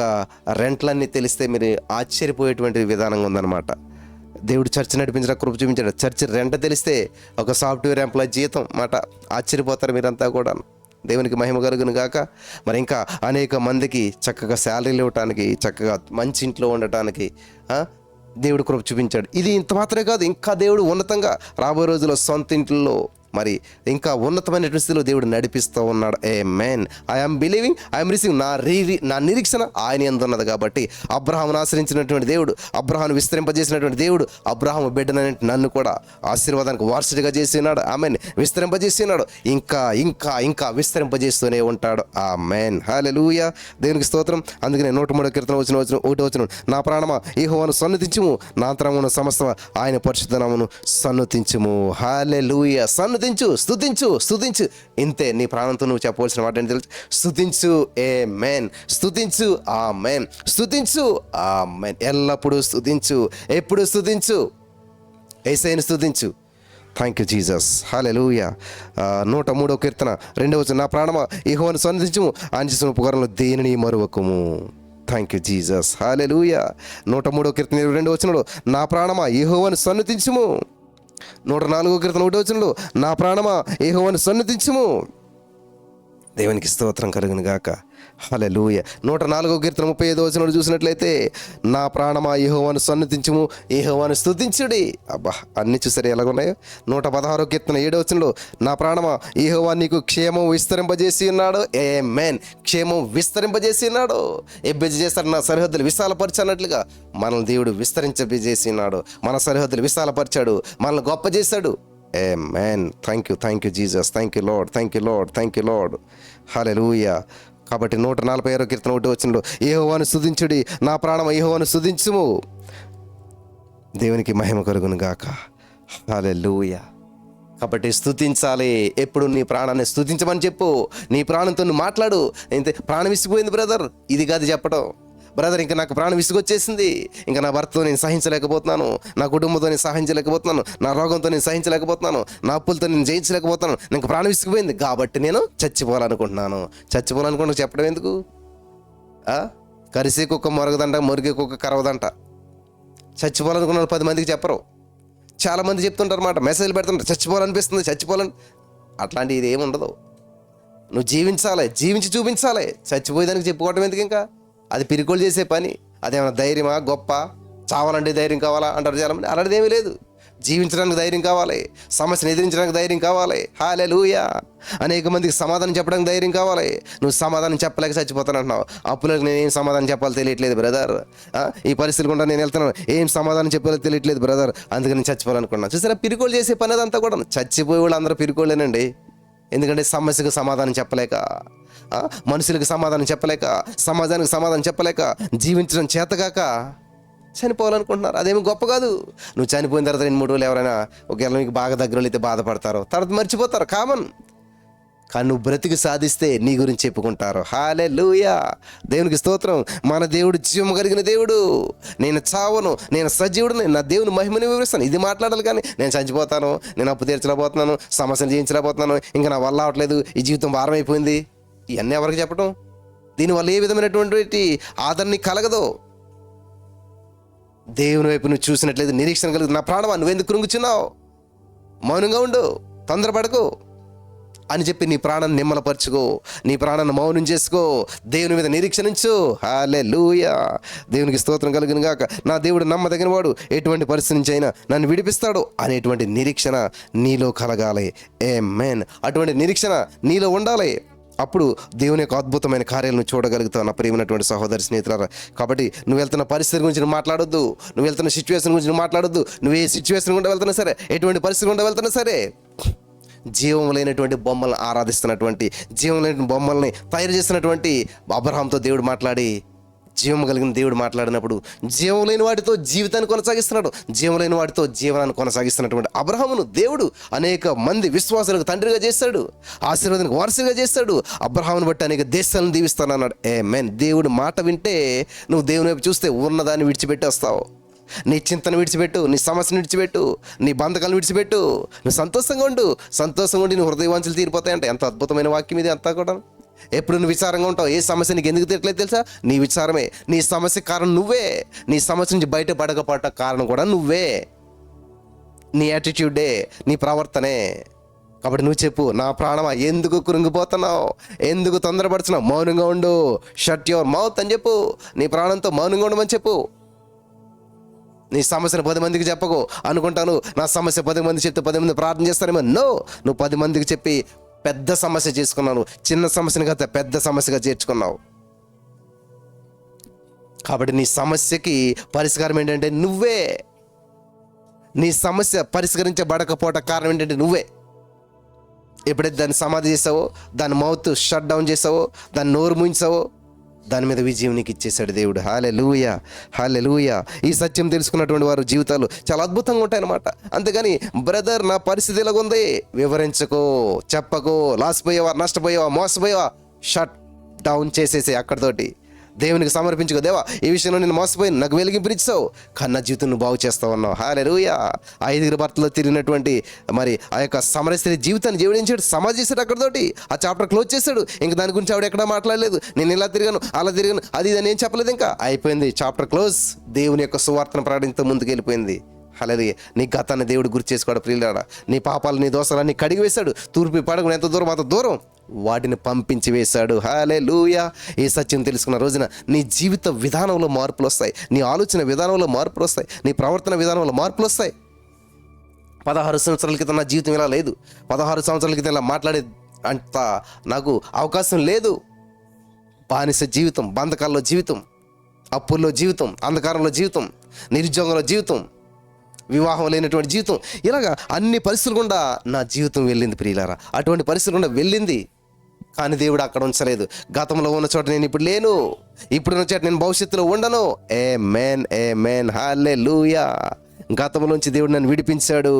రెంట్లన్నీ తెలిస్తే మీరు ఆశ్చర్యపోయేటువంటి విధానంగా ఉందన్నమాట. దేవుడు చర్చ్ నడిపించిన కృప చూపించాడు. చర్చ్ రెంట తెలిస్తే ఒక సాఫ్ట్వేర్ ఎంప్లాయ్ జీతం మాట, ఆశ్చర్యపోతారు మీరంతా కూడా. దేవునికి మహిమ కలుగును గాక. మరి ఇంకా అనేక మందికి చక్కగా శాలరీలు ఇవ్వటానికి, చక్కగా మంచి ఇంట్లో ఉండటానికి దేవుడు కృప చూపించాడు. ఇది ఇంత మాత్రమే కాదు, ఇంకా దేవుడు ఉన్నతంగా రాబోయే రోజుల్లో సొంత ఇంట్లో మరి ఇంకా ఉన్నతమైనటువంటి స్థితిలో దేవుడు నడిపిస్తూ ఉన్నాడు. Amen. I am believing, I am receiving. నా నిరీక్షణ ఆయన యందు ఉన్నది. కాబట్టి అబ్రహామును ఆశ్రయించినటువంటి దేవుడు, అబ్రహామును విస్తరింపజేసినటువంటి దేవుడు, అబ్రహాము బిడ్డనైన నన్ను కూడా ఆశీర్వాదానికి వారసుడిగా చేసి ఉన్నాడు. ఆమేన్. విస్తరింపజేసి ఉన్నాడు, ఇంకా ఇంకా ఇంకా విస్తరింపజేస్తూనే ఉంటాడు. ఆమేన్. హల్లెలూయా. దేవునికి స్తోత్రం. అందుకనే 103 కీర్తన ఒకటి వచనం, నా ప్రాణమా యెహోవాను సన్నుతించుము, నా అంతరంగమున సమస్తమా ఆయన పరిశుద్ధ నామమును సన్నుతించుము. హల్లెలూయా. స్తుతించు. ఇంతే నీ ప్రాణంతో నువ్వు చెప్పవలసిన మాట ఏంటి తెలుసు? స్తుతించు. ఆమేన్. స్తుతించు. ఆమేన్. స్తుతించు. ఆమేన్. ఎల్లప్పుడూ స్తుతించు, ఎప్పుడు స్తుతించు, యేసయ్యను స్తుతించు. Thank you Jesus. హల్లెలూయా. 103 కీర్తన 2వ వచనం, నా ప్రాణమా యెహోవాను సన్నుతించుము, ఆయన చేసిన ఉపకారంలో దేనిని మరువకుము. Thank you Jesus. హల్లెలూయా. 103 కీర్తన 22వ వచనంలో, నా ప్రాణమా యెహోవాను సన్నుతించుము. 104 కీర్తన 1వ వచనంలో, నా ప్రాణమా యెహోవాను సన్నుతించుము. దేవునికి స్తోత్రం కలుగును గాక. హల్లెలూయా. 104 కీర్తన 35వ వచనంలో చూసినట్లయితే, నా ప్రాణమా యెహోవాను సన్నుతించుము, యెహోవాను స్తుతించుడి. అబ్బా, అన్ని చూసారు ఎలాగున్నాయో. 116 కీర్తన 7వ వచనంలో, నా ప్రాణమా యెహోవా నీకు క్షేమం విస్తరింపజేసి ఉన్నాడు. ఆమేన్. క్షేమం విస్తరింపజేసి ఉన్నాడు. ఎబ్బెజ్జ చేస్తాడు, నా సరిహద్దులు విశాలపరచన్నట్లుగా మనల్ని దేవుడు విస్తరింపజేసి ఉన్నాడు. మన సరిహద్దులు విశాలపరిచాడు, మనల్ని గొప్ప చేశాడు. Amen. Thank you Jesus. Thank you Lord. Hallelujah. కాబట్టి 146 కీర్తన 1వ వచనంలో, యెహోవాను స్తుతించుడి, నా ప్రాణమా యెహోవాను స్తుతించుము. దేవునికి మహిమ కలుగును గాక. హల్లెలూయా. కాబట్టి స్తుతించాలి. ఎప్పుడు నీ ప్రాణాన్ని స్తుతించమని చెప్పు. నీ ప్రాణంతో నువ్వు మాట్లాడు. ఇంతే. ప్రాణం విసిగిపోయింది బ్రదర్, ఇది కాదు చెప్పడం. బ్రదర్, ఇంకా నాకు ప్రాణం విసుగొచ్చేసింది, ఇంకా నా భర్తతో నేను సహించలేకపోతున్నాను, నా కుటుంబంతో నేను సహించలేకపోతున్నాను, నా రోగంతో నేను సహించలేకపోతున్నాను, నా అప్పులతో నేను జయించలేకపోతున్నాను, నాకు ప్రాణం విసిగిపోయింది కాబట్టి నేను చచ్చిపోవాలనుకుంటున్నాను. చెప్పడం ఎందుకు? కరిసే కుక్క మొరగదంట, మురిగే కుక్క కరవదంట. చచ్చిపోవాలనుకున్నాను 10 మందికి చెప్పరు. చాలామంది చెప్తుంటారు అన్నమాట, మెసేజ్లు పెడుతుంటారు, చచ్చిపోవాలని. అట్లాంటి ఇది ఏమి ఉండదు. నువ్వు జీవించాలి, జీవించి చూపించాలి. చచ్చిపోయేదానికి చెప్పుకోవటం ఎందుకు? ఇంకా అది పిరికోలు చేసే పని. అదేమన్నా ధైర్యమా? గొప్ప చావాలంటే ధైర్యం కావాలా అంటారు చాలామంది. అలాంటిది ఏమీ లేదు. జీవించడానికి ధైర్యం కావాలి, సమస్యను ఎదిరించడానికి ధైర్యం కావాలి. హల్లెలూయా. అనేక మందికి సమాధానం చెప్పడానికి ధైర్యం కావాలి. నువ్వు సమాధానం చెప్పలేక చచ్చిపోతానంటున్నావు. అప్పులకు నేను ఏం సమాధానం చెప్పాలో తెలియట్లేదు బ్రదర్, ఈ పరిస్థితులు కూడా నేను వెళ్తున్నాను, ఏం సమాధానం చెప్పాలో తెలియట్లేదు బ్రదర్, అందుకని నేను చచ్చిపోవాలనుకున్నాను. చూసారా, పిరికోళ్ళు చేసే పని అదంతా కూడా. చచ్చిపోయే వాళ్ళు అందరూ పిరికోళ్ళేనండి. ఎందుకంటే సమస్యకు సమాధానం చెప్పలేక, మనుషులకు సమాధానం చెప్పలేక, సమాజానికి సమాధానం చెప్పలేక, జీవించడం చేతగాక చనిపోవాలనుకుంటున్నారు. అదేమి గొప్ప కాదు. నువ్వు చనిపోయిన తర్వాత 2-3 రోజులు ఎవరైనా ఒకవేళ మీకు బాగా దగ్గరలో అయితే బాధపడతారు, తర్వాత మర్చిపోతారు, కామన్. కానీ నువ్వు బ్రతికి సాధిస్తే నీ గురించి చెప్పుకుంటారు. హల్లెలూయా. దేవునికి స్తోత్రం. మన దేవుడు జీవం కలిగిన దేవుడు. నేను చావను, నేను సజీవుడు, నా దేవుని మహిమని వివరిస్తాను. ఇది మాట్లాడాలి. కానీ నేను చచ్చిపోతాను, నేను అప్పు తీర్చలేకపోతున్నాను, సమస్యలు జయించలేకపోతున్నాను, ఇంకా నా వల్ల అవట్లేదు, ఈ జీవితం భారం అయిపోయింది, ఇవన్నీ ఎవరికి చెప్పడం? దీనివల్ల ఏ విధమైనటువంటి ఆదరణ కలగదు. దేవుని వైపు నువ్వు చూసినట్లయితే నిరీక్షణ కలుగుతుంది. నా ప్రాణమా, నువ్వెందుకు కృంగుచున్నావు? మౌనంగా ఉండు, తొందరపడకు అని చెప్పి నీ ప్రాణాన్ని నిమ్మలపరచుకో, నీ ప్రాణాన్ని మౌనం చేసుకో, దేవుని మీద నిరీక్షణించు. హల్లెలూయా. దేవునికి స్తోత్రం కలుగును గాక. నా దేవుడు నమ్మదగిన వాడు, ఎటువంటి పరిస్థితి నుంచి అయినా నన్ను విడిపిస్తాడు అనేటువంటి నిరీక్షణ నీలో కలగాలి. ఆమేన్. అటువంటి నిరీక్షణ నీలో ఉండాలి. అప్పుడు దేవుని యొక్క అద్భుతమైన కార్యాలను చూడగలుగుతావు నా ప్రియమైనటువంటి సహోదరి స్నేహితులారా. కాబట్టి నువ్వు వెళ్తున్న పరిస్థితి గురించి నువ్వు మాట్లాడొద్దు, నువ్వు వెళ్తున్న సిచ్యువేషన్ గురించి నువ్వు మాట్లాడొద్దు. నువ్వు ఏ సిచ్యువేషన్ గుండా వెళ్తున్నా సరే, ఎటువంటి పరిస్థితి గుండా వెళ్తున్నా సరే, జీవం లేనటువంటి బొమ్మలను ఆరాధిస్తున్నటువంటి, జీవం లేని బొమ్మల్ని తయారు చేస్తున్నటువంటి అబ్రహాంతో దేవుడు మాట్లాడి, జీవం కలిగిన దేవుడు మాట్లాడినప్పుడు జీవం లేని వాటితో జీవితాన్ని కొనసాగిస్తున్నాడు, జీవం లేని వాటితో జీవనాన్ని కొనసాగిస్తున్నటువంటి అబ్రహామును దేవుడు అనేక మంది విశ్వాసాలకు తండ్రిగా చేస్తాడు, ఆశీర్వాదానికి వారసుగా చేస్తాడు. అబ్రహామును బట్టి అనేక దేశాలను దీవిస్తానన్నాడు. ఆమేన్. దేవుడు మాట వింటే నువ్వు దేవుని వైపు చూస్తే ఉన్నదాన్ని విడిచిపెట్టి వస్తావు. నీ చింతను విడిచిపెట్టు, నీ సమస్యను విడిచిపెట్టు, నీ బంధకాలను విడిచిపెట్టు, నువ్వు సంతోషంగా ఉండు. సంతోషంగా ఉండి నీ హృదయవాంఛలు తీరిపోతాయంట. ఎంత అద్భుతమైన వాక్యం ఇది అంతా కూడా. ఎప్పుడు నువ్వు విచారంగా ఉంటావు, ఏ సమస్య నీకు ఎందుకు తిరగలేదు తెలుసా? నీ విచారమే. నీ సమస్య కారణం నువ్వే. నీ సమస్య నుంచి బయటపడకపోవట కారణం కూడా నువ్వే. నీ యాటిట్యూడే, నీ ప్రవర్తనే. కాబట్టి నువ్వు చెప్పు, నా ప్రాణమా ఎందుకు కృంగిపోతున్నావు, ఎందుకు తొందరపడుతున్నావు? మౌనంగా ఉండు. షట్ యువర్ మౌత్ అని చెప్పు. నీ ప్రాణంతో మౌనంగా ఉండమని చెప్పు. నీ సమస్యను 10 మందికి చెప్పకు. అనుకుంటాను నా సమస్య 10 మంది చెప్తే 10 మంది ప్రార్థన చేస్తారేమో. నో, నువ్వు 10 మందికి చెప్పి పెద్ద సమస్య చేసుకున్నావు. చిన్న సమస్యను కదా పెద్ద సమస్యగా చేర్చుకున్నావు. కాబట్టి నీ సమస్యకి పరిష్కారం ఏంటంటే నువ్వే. నీ సమస్య పరిష్కరించబడకపోవటం కారణం ఏంటంటే నువ్వే. ఎప్పుడైతే దాన్ని సమాధి చేసావో, దాని మౌత్ షట్ డౌన్ చేసావో, దాన్ని నోరు మూయించావో, దాని మీద విజయం నీకు ఇచ్చేశాడు దేవుడు. హల్లెలూయా. హల్లెలూయా. ఈ సత్యం తెలుసుకున్నటువంటి వారు జీవితాలు చాలా అద్భుతంగా ఉంటాయన్నమాట. అంతేగాని బ్రదర్ నా పరిస్థితి ఇలాగుంది వివరించకో, చెప్పకో, లాసిపోయావా, నష్టపోయావా, మోసపోయావా, షట్ డౌన్ చేసేసి అక్కడితోటి దేవునికి సమర్పించుకో. దేవా, ఈ విషయంలో నేను మోసపోయి నాకు వెలిగింపునిచ్చావు, కానీ నా జీవితం నువ్వు బాగు చేస్తావు అన్నావు. హల్లెలూయా. 5 భర్తలో తిరిగినటువంటి మరి ఆ యొక్క సమరస్త్రీ జీవితాన్ని జీవించాడు, సమాధి చేశాడు అక్కడితోటి. ఆ చాప్టర్ క్లోజ్ చేశాడు. ఇంక దాని గురించి ఆవిడ ఎక్కడా మాట్లాడలేదు. నేను ఇలా తిరిగాను, అలా తిరిగాను, అది ఇది అని ఏం చెప్పలేదు. ఇంకా అయిపోయింది, చాప్టర్ క్లోజ్. దేవుని యొక్క సువార్తను ప్రకటించడం ముందుకు వెళ్ళిపోయింది. హల్లెలూయా. నీ గతాన్ని దేవుడు గుర్తు చేసుకోవడం ప్రియులారా. నీ పాపాలు, నీ దోషాలన్నీ కడిగి వేశాడు. తూర్పు పడగను ఎంత దూరం అంత దూరం వాటిని పంపించి వేశాడు. హల్లెలూయా. ఈ సత్యం తెలుసుకున్న రోజున నీ జీవిత విధానంలో మార్పులు వస్తాయి, నీ ఆలోచన విధానంలో మార్పులు వస్తాయి, నీ ప్రవర్తన విధానంలో మార్పులు వస్తాయి. 16 సంవత్సరాల క్రితం నా జీవితం ఇలా లేదు, 16 సంవత్సరాల క్రితం ఇలా మాట్లాడే అంత నాకు అవకాశం లేదు. బానిస జీవితం, బంధకాల్లో జీవితం, అప్పుల్లో జీవితం, అంధకారంలో జీవితం, నిరుద్యోగంలో జీవితం, వివాహం లేనటువంటి జీవితం, ఇలాగా అన్ని పరిస్థితులు గుండా నా జీవితం వెళ్ళింది ప్రియులారా. అటువంటి పరిస్థితులు గుండా వెళ్ళింది. కానీ దేవుడు అక్కడ ఉంచలేదు. గతంలో ఉన్న చోట నేను ఇప్పుడు లేను, ఇప్పుడున్న చోట నేను భవిష్యత్తులో ఉండను. ఆమేన్. ఆమేన్. హల్లెలూయా. గతంలో నుంచి దేవుడు నన్ను విడిపించాడు.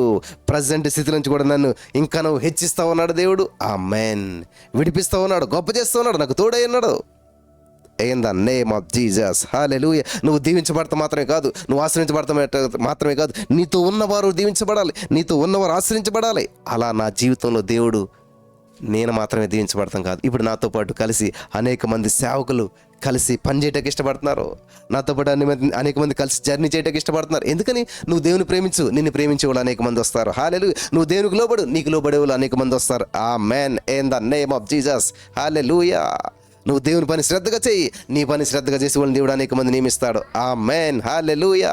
ప్రజెంట్ స్థితి నుంచి కూడా నన్ను ఇంకా నువ్వు హెచ్చిస్తా ఉన్నాడు దేవుడు. ఆమేన్. విడిపిస్తా ఉన్నాడు, గొప్ప చేస్తూ ఉన్నాడు, నాకు తోడై ఉన్నాడు. In the name of Jesus. Hallelujah. నువ్వు దీవించబడతా మాత్రమే కాదు, నువ్వు ఆశ్రయించబడతా మాత్రమే కాదు, నీతో ఉన్నవారు దీవించబడాలి, నీతో ఉన్నవారు ఆశ్రయించబడాలి. అలా నా జీవితంలో దేవుడు, నేను మాత్రమే దీవించబడతాం కాదు, ఇప్పుడు నాతో పాటు కలిసి అనేక మంది సేవకులు కలిసి పనిచేయటానికి ఇష్టపడుతున్నారు. నాతో పాటు అనేక మంది కలిసి జర్నీ చేయడానికి ఇష్టపడుతున్నారు. ఎందుకని? నువ్వు దేవుని ప్రేమించు, నిన్ను ప్రేమించే వాళ్ళు అనేక మంది వస్తారు. హల్లెలూయా. నువ్వు దేవునికి లోబడు, నీకు లోబడే వాళ్ళు అనేక మంది వస్తారు. Amen. In the name of Jesus. Hallelujah. నువ్వు దేవుని పని శ్రద్ధగా చెయ్యి, నీ పని శ్రద్ధగా చేసి వాళ్ళని దేవుడు అనేక మంది నియమిస్తాడు. ఆమేన్. హల్లెలూయా.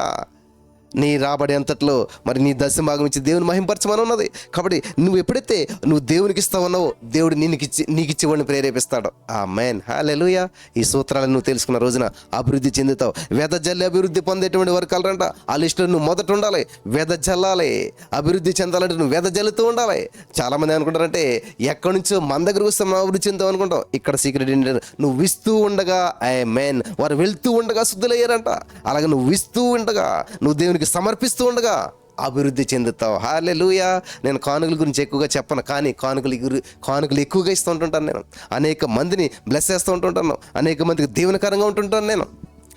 నీ రాబడి అంతట్లో మరి నీ దశమ భాగం ఇచ్చి దేవుని మహింపరచమని ఉన్నది. కాబట్టి నువ్వు ఎప్పుడైతే నువ్వు దేవునికి ఇస్తా ఉన్నావో దేవుడు నీకు ఇచ్చేవాడిని ప్రేరేపిస్తాడు. ఆమేన్, హల్లెలూయా. ఈ సూత్రాలను నువ్వు తెలుసుకున్న రోజున అభివృద్ధి చెందుతావు. వెదజల్లి అభివృద్ధి పొందేటువంటి వర్గాలరంట ఆ లిస్టులో నువ్వు మొదట ఉండాలి. వెదజల్లాలి. అభివృద్ధి చెందాలంటే నువ్వు వెదజల్లుతూ ఉండాలి. చాలామంది అనుకుంటారంటే ఎక్కడి నుంచో మన దగ్గరకు వస్తే మనం అభివృద్ధి చెందాం అనుకుంటాం. ఇక్కడ సీక్రెట్ ఏంటంటే నువ్వు ఇస్తూ ఉండగా ఆమేన్, వారు వెళ్తూ ఉండగా శుద్ధులయ్యారంట. అలాగే నువ్వు ఇస్తూ ఉండగా, నువ్వు దేవునికి సమర్పిస్తూ ఉండగా అభివృద్ధి చెందుతావు. హల్లెలూయా. నేను కానుకల గురించి ఎక్కువగా చెప్పను, కానీ కానుకలు ఎక్కువగా ఇస్తూ ఉంటుంటాను. నేను అనేక మందిని బ్లెస్ చేస్తూ ఉంటుంటాను. అనేక మందికి దీవెనకరంగా ఉంటుంటాను నేను.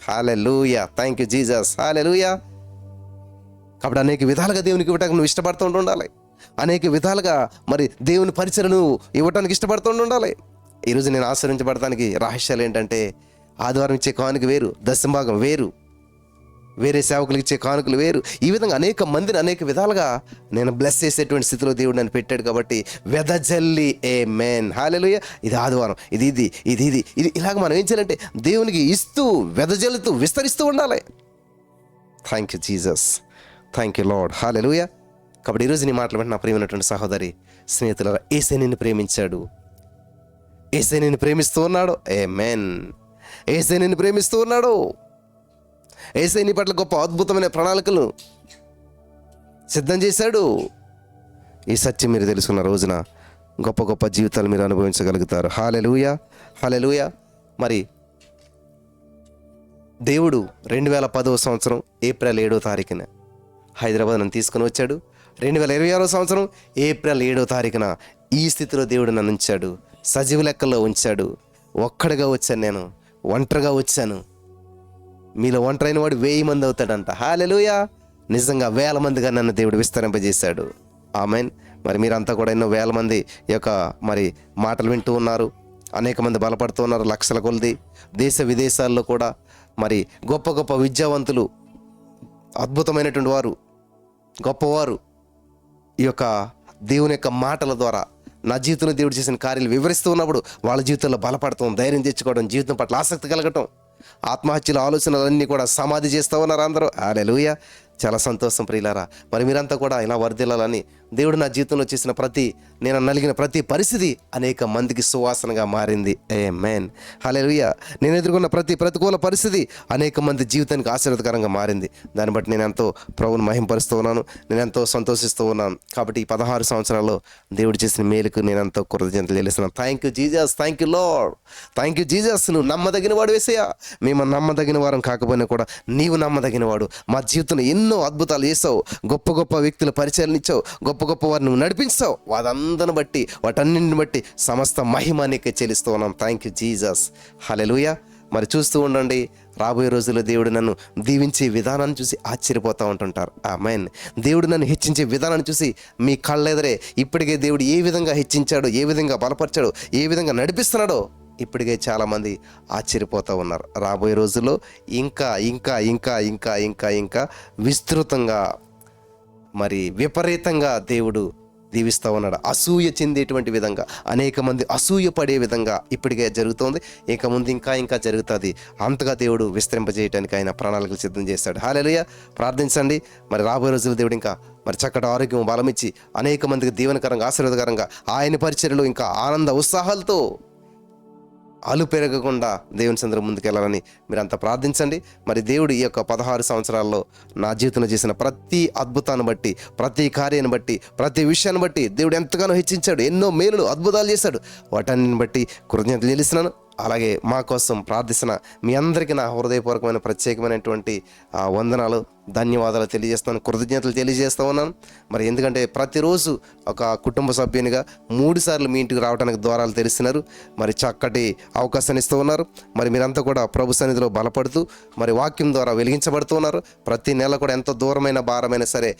Hallelujah. Thank you Jesus. Hallelujah. కాబట్టి అనేక విధాలుగా దేవునికి ఇవ్వటానికి నువ్వు ఇష్టపడుతూ ఉండాలి. అనేక విధాలుగా మరి దేవుని పరిచయం నువ్వు ఇవ్వటానికి ఇష్టపడుతూ ఉండాలి. ఈరోజు నేను ఆశ్రయించబడటానికి రహస్యాలు ఏంటంటే, ఆదివారం ఇచ్చే కానుక వేరు, దశమభాగం వేరు, వేరే సేవకులకు ఇచ్చే కానుకలు వేరు. ఈ విధంగా అనేక మందిని అనేక విధాలుగా నేను బ్లెస్ చేసేటువంటి స్థితిలో దేవుడు నన్ను పెట్టాడు. కాబట్టి వెదజల్లి ఆమేన్, హల్లెలూయా. ఇది ఆదివారం, ఇది ఇది ఇది ఇది ఇది ఇలాగ మనం ఏం చేయాలంటే దేవునికి ఇస్తూ వెదజల్లుతూ విస్తరిస్తూ ఉండాలి. Thank you Jesus. Thank you Lord. Hallelujah. కాబట్టి ఈరోజు నీ మాటలు వెంట నా ప్రియమైనటువంటి సహోదరి స్నేహితులారా, యేసయ్య నిన్ను ప్రేమించాడు. యేసయ్య నిన్ను ప్రేమిస్తూ ఉన్నాడు. ఆమేన్. యేసయ్య నిన్ను ప్రేమిస్తూ ఉన్నాడు. యేసయ్య నీ పట్ల గొప్ప అద్భుతమైన ప్రణాళికలు సిద్ధం చేశాడు. ఈ సత్యం మీరు తెలుసుకున్న రోజున గొప్ప గొప్ప జీవితాలు మీరు అనుభవించగలుగుతారు. హల్లెలూయా, హల్లెలూయా. మరి దేవుడు 2010వ సంవత్సరం ఏప్రిల్ 7వ తారీఖున హైదరాబాద్ నన్ను తీసుకుని వచ్చాడు. 2026వ సంవత్సరం ఏప్రిల్ 7వ తారీఖున ఈ స్థితిలో దేవుడు నన్ను ఉంచాడు. సజీవ లెక్కల్లో ఉంచాడు. ఒక్కడిగా వచ్చాను, నేను ఒంటరిగా వచ్చాను. మీలో ఒంటరైన వాడు 1000 మంది అవుతాడంట. హల్లెలూయా. నిజంగా 1000 మందిగా నన్ను దేవుడు విస్తరింపజేశాడు. ఆమేన్. మరి మీరంతా కూడా ఎన్నో 1000 మంది యొక్క మరి మాటలు వింటూ ఉన్నారు. అనేక మంది బలపడుతూ ఉన్నారు, లక్షల కొలది. దేశ విదేశాల్లో కూడా మరి గొప్ప గొప్ప విద్యావంతులు, అద్భుతమైనటువంటి వారు, గొప్పవారు ఈ యొక్క దేవుని యొక్క మాటల ద్వారా నా జీవితంలో దేవుడు చేసిన కార్యాలు వివరిస్తూ ఉన్నప్పుడు వాళ్ళ జీవితంలో బలపడటం, ధైర్యం తెచ్చుకోవడం, జీవితం పట్ల ఆసక్తి కలగటం, ఆత్మహత్యల ఆలోచనలన్నీ కూడా సమాధి చేస్తూ ఉన్నారు అందరూ. హల్లెలూయా. చాలా సంతోషం ప్రియులారా. మరి మీరంతా కూడా ఇలా వర్ధిల్లాలని దేవుడు నా జీవితంలో చేసిన నేను నలిగిన ప్రతి పరిస్థితి అనేక మందికి సువాసనగా మారింది. ఆమేన్, హల్లెలూయా. నేను ఎదుర్కొన్న ప్రతి ప్రతికూల పరిస్థితి అనేక మంది జీవితానికి ఆశీర్వాదకరంగా మారింది. దాన్ని బట్టి నేను ఎంతో ప్రభువును మహింపరుస్తూ ఉన్నాను. నేను ఎంతో సంతోషిస్తూ ఉన్నాను. కాబట్టి ఈ 16 సంవత్సరాల్లో దేవుడు చేసిన మేలుకు నేను ఎంతో కృతజ్ఞతలు చెల్లిస్తున్నాను. Thank you Jesus. Thank you lord. Thank you Jesus. నువ్వు నమ్మదగిన వాడు యేసయ్యా. మేము నమ్మదగిన వారం కాకపోయినా కూడా నీవు నమ్మదగిన వాడు. మా జీవితంలో ఎన్నో అద్భుతాలు చేసావు. గొప్ప గొప్ప వ్యక్తుల పరిచయాలు ఇచ్చావు. గొప్ప గొప్ప వారిని నువ్వు నడిపించావు. వాదందరిని బట్టి, వాటన్నింటిని బట్టి సమస్త మహిమ నీకే చెల్లిస్తూ ఉన్నాం. Thank you Jesus. హల్లెలూయా. మరి చూస్తూ ఉండండి. రాబోయే రోజుల్లో దేవుడు నన్ను దీవించే విధానాన్ని చూసి ఆశ్చర్యపోతూ ఉంటుంటారు. ఆమేన్. దేవుడు నన్ను హెచ్చించే విధానాన్ని చూసి మీ కళ్ళెదరే ఇప్పటికే దేవుడు ఏ విధంగా హెచ్చించాడో, ఏ విధంగా బలపరిచాడో, ఏ విధంగా నడిపిస్తున్నాడో ఇప్పటికే చాలామంది ఆశ్చర్యపోతూ ఉన్నారు. రాబోయే రోజుల్లో ఇంకా ఇంకా ఇంకా ఇంకా ఇంకా ఇంకా విస్తృతంగా మరి విపరీతంగా దేవుడు దీవిస్తూ ఉన్నాడు. అసూయ చెందేటువంటి విధంగా, అనేక మంది అసూయ పడే విధంగా ఇప్పటికే జరుగుతోంది. ఇక ముందు ఇంకా ఇంకా జరుగుతుంది. అంతగా దేవుడు విస్తరింపజేయడానికి ఆయన ప్రణాళికలు సిద్ధం చేశాడు. హల్లెలూయా. ప్రార్థించండి. మరి రాబోయే రోజులు దేవుడు ఇంకా మరి చక్కటి ఆరోగ్యం బలమిచ్చి అనేక మందికి దీవెనకరంగా, ఆశీర్వాదకరంగా ఆయన పరిచర్యలో ఇంకా ఆనంద ఉత్సాహాలతో అలు పెరగకుండా దేవుని సందర్భం ముందుకెళ్ళాలని మీరంతా ప్రార్థించండి. మరి దేవుడు ఈ యొక్క 16 సంవత్సరాల్లో నా జీవితంలో చేసిన ప్రతి అద్భుతాన్ని బట్టి, ప్రతి కార్యాన్ని బట్టి, ప్రతి విషయాన్ని బట్టి దేవుడు ఎంతగానో హెచ్చించాడు. ఎన్నో మేలులు, అద్భుతాలు చేశాడు. వాటన్నిటిని బట్టి కృతజ్ఞతలు చెల్లిస్తున్నాను. అలాగే మా కోసం ప్రార్థిస్తున్న మీ అందరికీ నా హృదయపూర్వకమైన ప్రత్యేకమైనటువంటి వందనాలు, ధన్యవాదాలు తెలియజేస్తున్నాను, కృతజ్ఞతలు తెలియజేస్తూ ఉన్నాను. మరి ఎందుకంటే ప్రతిరోజు ఒక కుటుంబ సభ్యునిగా 3 సార్లు మీ ఇంటికి రావడానికి ద్వారాలు తెరుస్తున్నారు. మరి చక్కటి అవకాశాన్ని ఇస్తూ ఉన్నారు. మరి మీరంతా కూడా ప్రభు సన్నిధిలో బలపడుతూ మరి వాక్యం ద్వారా వెలిగించబడుతూ ఉన్నారు. ప్రతి నెల కూడా ఎంతో దూరమైన భారమైనా సరే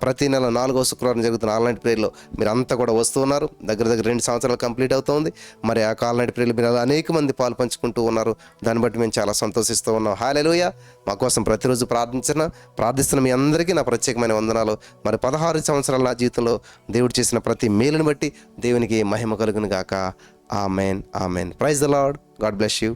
ప్రతి నెల 4వ శుక్రవారం జరుగుతున్న ఆన్లైన్ ప్రేయర్లో మీరంతా కూడా వస్తూ ఉన్నారు. దగ్గర 2 సంవత్సరాలు కంప్లీట్ అవుతుంది. మరి ఆ ఆన్లైన్ ప్రేయర్లు మీరు అనేక మంది పాలు పంచుకుంటూ ఉన్నారు. దాన్ని బట్టి మేము చాలా సంతోషిస్తూ ఉన్నాం. హల్లెలూయా. మా కోసం ప్రతిరోజు ప్రార్థిస్తున్న మీ అందరికీ నా ప్రత్యేకమైన వందనాలు. మరి 16 సంవత్సరాల నా జీవితంలో దేవుడు చేసిన ప్రతి మేలుని బట్టి దేవునికి మహిమ కలుగును గాక. Amen, amen. Praise the Lord. God bless you.